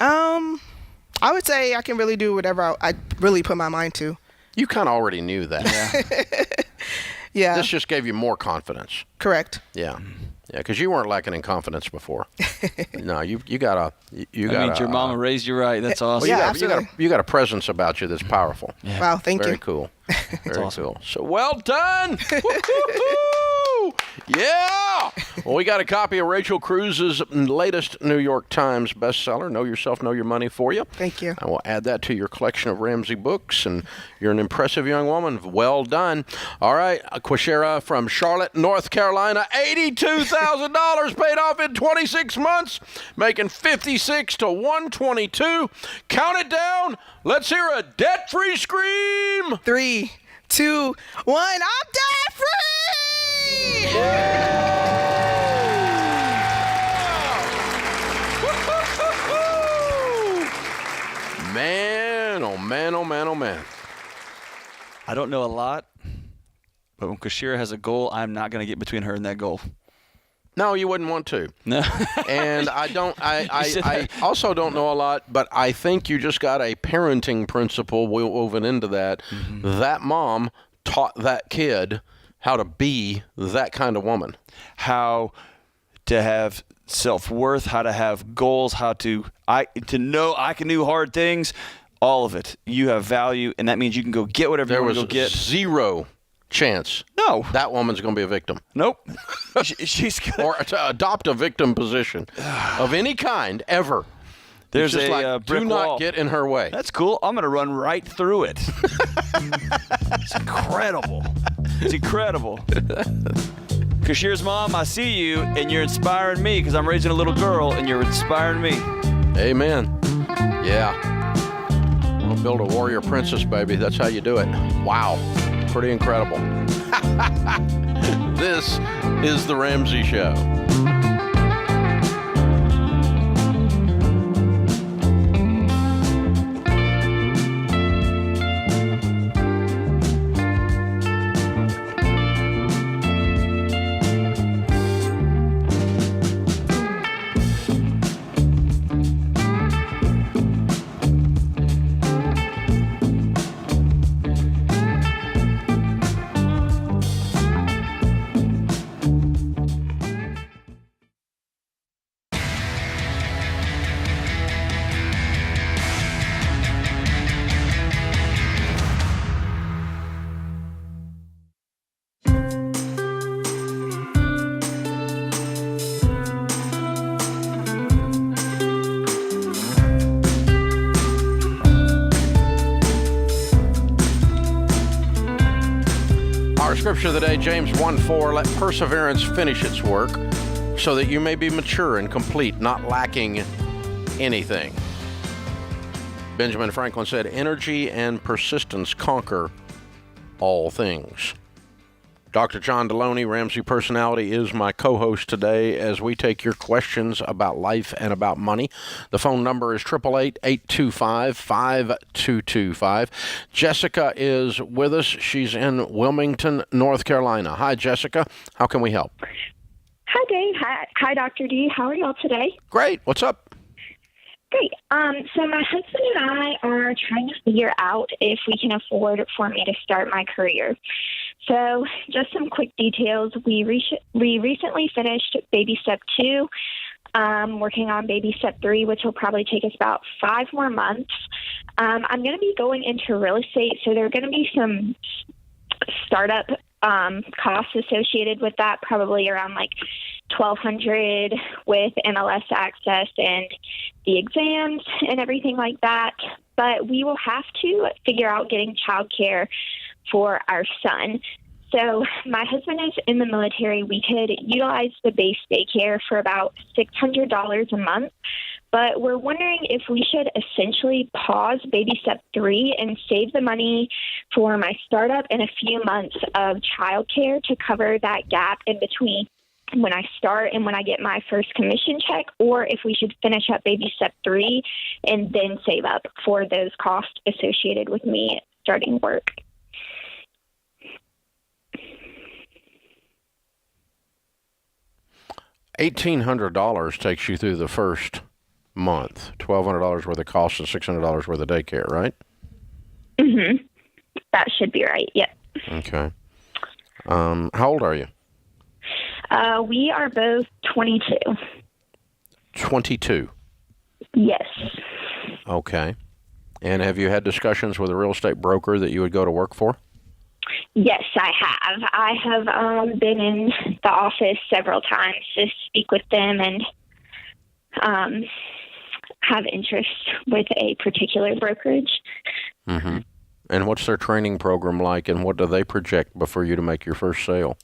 I would say I can really do whatever I really put my mind to. You kind of already knew that. Yeah. Yeah. This just gave you more confidence. Correct. Yeah. Yeah, because you weren't lacking in confidence before. No, you got your mama raised you right. That's awesome. Well, you got a presence about you that's powerful. Yeah. Wow, thank Very you. Cool. Very awesome. cool. So well done. Yeah. Well, we got a copy of Rachel Cruz's latest New York Times bestseller, Know Yourself, Know Your Money, for you. Thank you. I will add that to your collection of Ramsey books, and you're an impressive young woman. Well done. All right, Quashera from Charlotte, North Carolina, $82,000 paid off in 26 months, making 56 to 122. Count it down. Let's hear a debt-free scream. 3, 2, 1. I'm debt-free! Man, oh man, oh man, oh man. I don't know a lot, but when Kashira has a goal, I'm not going to get between her and that goal. No, you wouldn't want to. No. And I also don't know a lot, but I think you just got a parenting principle woven into that. Mm-hmm. That mom taught that kid how to be that kind of woman. How to have self-worth, how to have goals, how to know I can do hard things, all of it. You have value, and that means you can go get whatever you want to go get. There was zero chance that woman's going to be a victim. Nope. She's good. Or to adopt a victim position of any kind ever. There's just brick do wall. Not get in her way. That's cool. I'm going to run right through it. It's incredible. It's incredible. Kashir's mom, I see you, and you're inspiring me because I'm raising a little girl, and you're inspiring me. Amen. Yeah. We'll build a warrior princess, baby. That's how you do it. Wow. Pretty incredible. This is The Ramsey Show. scripture of the day, James 1:4, let perseverance finish its work so that you may be mature and complete, not lacking anything. Benjamin Franklin said, energy and persistence conquer all things. Dr. John Deloney, Ramsey Personality, is my co-host today as we take your questions about life and about money. The phone number is 888-825-5225. Jessica is with us. She's in Wilmington, North Carolina. Hi, Jessica. How can we help? Hi, Dave. Hi, Dr. D. How are y'all today? Great. What's up? Great. So my husband and I are trying to figure out if we can afford for me to start my career. So just some quick details. We recently finished baby step 2, working on baby step 3, which will probably take us about 5 more months. I'm going to be going into real estate, so there are going to be some startup costs associated with that, probably around like $1,200 with MLS access and the exams and everything like that. But we will have to figure out getting childcare for our son. So my husband is in the military. We could utilize the base daycare for about $600 a month. But we're wondering if we should essentially pause baby step 3 and save the money for my startup and a few months of childcare to cover that gap in between when I start and when I get my first commission check, or if we should finish up baby step 3 and then save up for those costs associated with me starting work. $1,800 takes you through the first month. $1,200 worth of costs and $600 worth of daycare, right? Mm-hmm. That should be right. Yep. Okay. How old are you? We are both 22. 22. Yes. Okay. And have you had discussions with a real estate broker that you would go to work for? Yes, I have. I have been in the office several times to speak with them and have interest with a particular brokerage. Mm-hmm. And what's their training program like, and what do they project before you to make your first sale?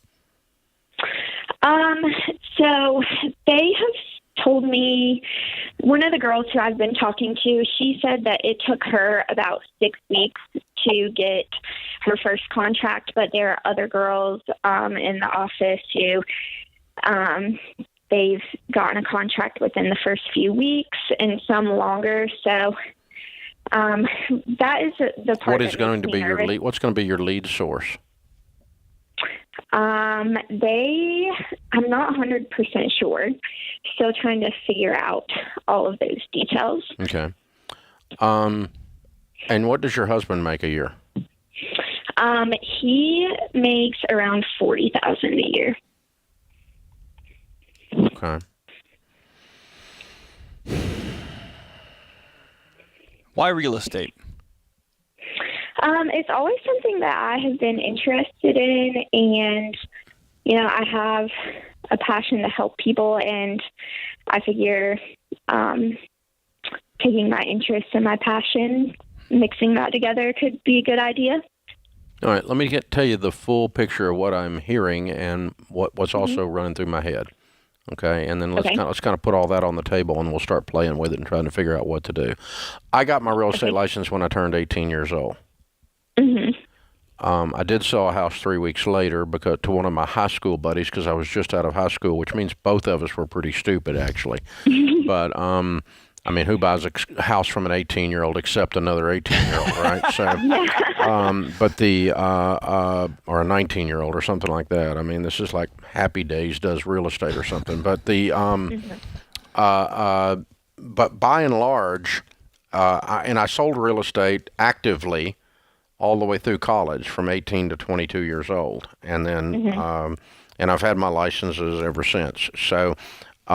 So they have told me, one of the girls who I've been talking to, she said that it took her about 6 weeks to get her first contract, but there are other girls in the office who they've gotten a contract within the first few weeks and some longer. So that is the part. What is going to be your lead? What's going to be your lead source? I'm not 100% sure. Still trying to figure out all of those details. Okay. And what does your husband make a year? He makes around $40,000 a year. Okay. Why real estate? It's always something that I have been interested in, and I have a passion to help people, and I figure taking my interest and my passion, mixing that together could be a good idea. All right, let me tell you the full picture of what I'm hearing and what's also running through my head. Okay, and then let's kind of put all that on the table, and we'll start playing with it and trying to figure out what to do. I got my real estate license when I turned 18 years old. Mm-hmm. I did sell a house 3 weeks later to one of my high school buddies because I was just out of high school, which means both of us were pretty stupid, actually. But I mean, who buys a house from an 18-year-old except another 18-year-old, right? So, but or a 19-year-old or something like that. I mean, this is like Happy Days does real estate or something. But but by and large, I sold real estate actively all the way through college from 18 to 22 years old. And then, and I've had my licenses ever since. So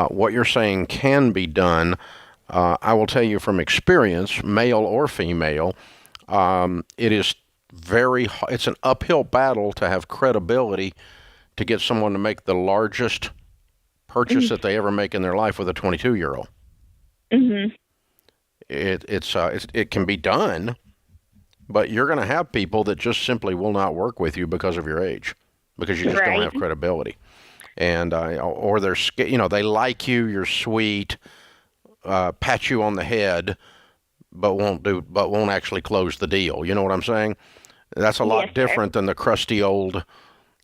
what you're saying can be done. I will tell you from experience, male or female, it's an uphill battle to have credibility to get someone to make the largest purchase that they ever make in their life with a 22-year-old. Mm-hmm. It can be done, but you're going to have people that just simply will not work with you because of your age. because you just don't have credibility. And or they're, they like you, you're sweet, pat you on the head, but won't actually close the deal. You know what I'm saying? That's a lot different than the crusty old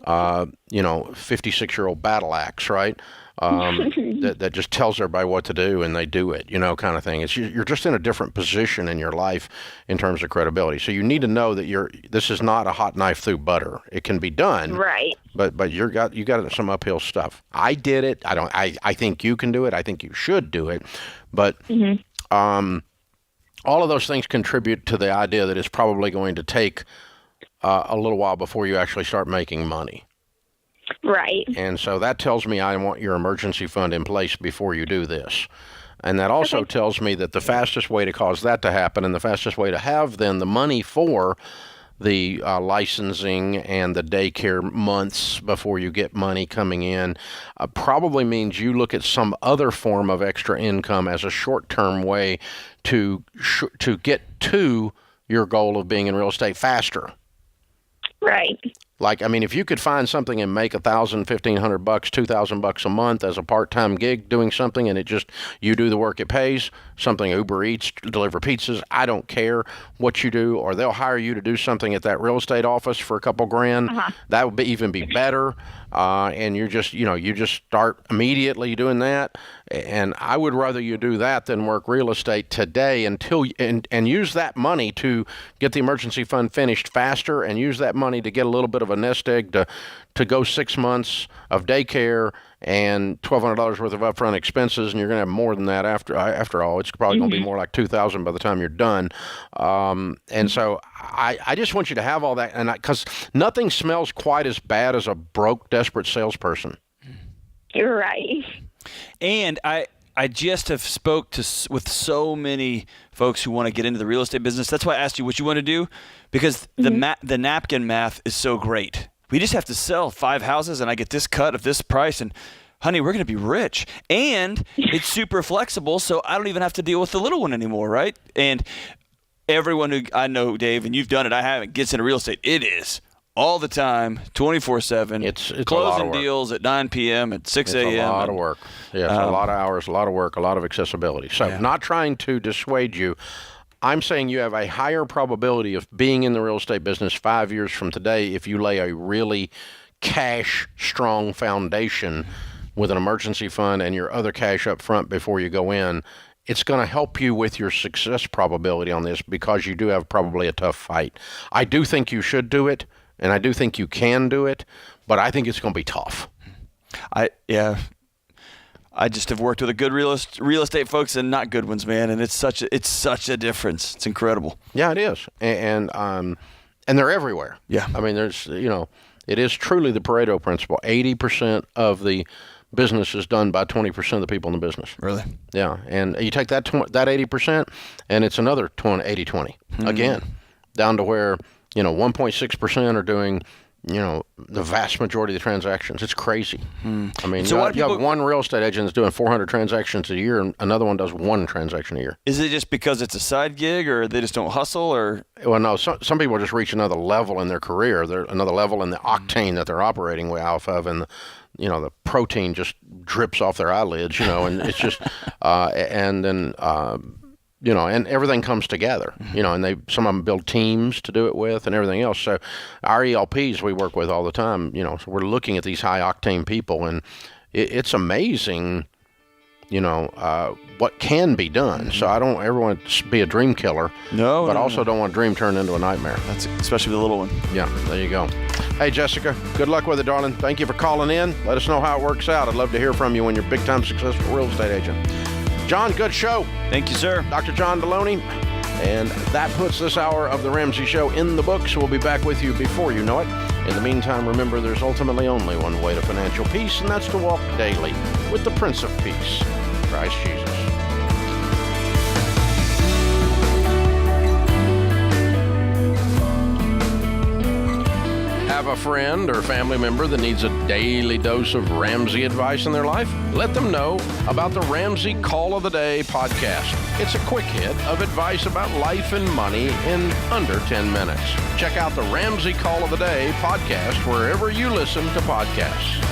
56-year-old battle axe, right? That just tells everybody what to do and they do it, kind of thing. You're just in a different position in your life in terms of credibility. So you need to know that this is not a hot knife through butter. It can be done, right? But you got some uphill stuff. I did it. I think you can do it. I think you should do it. But all of those things contribute to the idea that it's probably going to take a little while before you actually start making money. Right. And so that tells me I want your emergency fund in place before you do this. And that also tells me that the fastest way to cause that to happen and the fastest way to have then the money for the licensing and the daycare months before you get money coming in probably means you look at some other form of extra income as a short-term way to get to your goal of being in real estate faster. Right. Like, I mean, if you could find something and make $1,000, $1,500, $2,000 a month as a part-time gig doing something, and you do the work it pays, something Uber Eats, deliver pizzas, I don't care what you do, or they'll hire you to do something at that real estate office for a couple grand. That would even be better. And you just start immediately doing that. And I would rather you do that than work real estate today and use that money to get the emergency fund finished faster and use that money to get a little bit of a nest egg to go 6 months of daycare and $1,200 worth of upfront expenses, and you're going to have more than that after all. It's probably going to be more like $2,000 by the time you're done. And so I just want you to have all that, and because nothing smells quite as bad as a broke, desperate salesperson. You're right. And I just have with so many folks who want to get into the real estate business. That's why I asked you what you want to do, because the napkin math is so great. We just have to sell 5 houses and I get this cut of this price, and honey, we're going to be rich. And it's super flexible, so I don't even have to deal with the little one anymore, right? And everyone who I know, Dave, and you've done it, I haven't, gets into real estate. It is all the time, 24/7. It's closing deals at 9 p.m. at 6 a.m. It's a lot of work. Yes, a lot of hours, a lot of work, a lot of accessibility. So not trying to dissuade you. I'm saying you have a higher probability of being in the real estate business 5 years from today if you lay a really cash-strong foundation with an emergency fund and your other cash up front before you go in. It's going to help you with your success probability on this because you do have probably a tough fight. I do think you should do it, and I do think you can do it, but I think it's going to be tough. I just have worked with a good real estate folks and not good ones, man, and it's such a difference. It's incredible. Yeah, it is, and they're everywhere. Yeah, I mean, it is truly the Pareto principle. 80% of the business is done by 20% of the people in the business. Really? Yeah, and you take that 80%, and it's another 80-20 again, down to where 1.6% are doing. The vast majority of the transactions. It's crazy. I mean, so you have one real estate agent that's doing 400 transactions a year, and another one does 1 transaction a year. Is it just because it's a side gig, or they just don't hustle, or? Well, no. Some people just reach another level in their career. They're another level in the octane that they're operating off of, and the protein just drips off their eyelids. And it's just, and then. And everything comes together, and some of them build teams to do it with and everything else. So our ELPs we work with all the time, so we're looking at these high octane people, and it's amazing, what can be done. So I don't ever want to be a dream killer, but also don't want a dream turned into a nightmare. That's especially the little one. Yeah, there you go. Hey, Jessica, good luck with it, darling. Thank you for calling in. Let us know how it works out. I'd love to hear from you when you're a big-time successful real estate agent. John, good show. Thank you, sir. Dr. John Deloney. And that puts this hour of The Ramsey Show in the books. We'll be back with you before you know it. In the meantime, remember there's ultimately only one way to financial peace, and that's to walk daily with the Prince of Peace, Christ Jesus. Have a friend or family member that needs a daily dose of Ramsey advice in their life? Let them know about the Ramsey Call of the Day podcast. It's a quick hit of advice about life and money in under 10 minutes. Check out the Ramsey Call of the Day podcast wherever you listen to podcasts.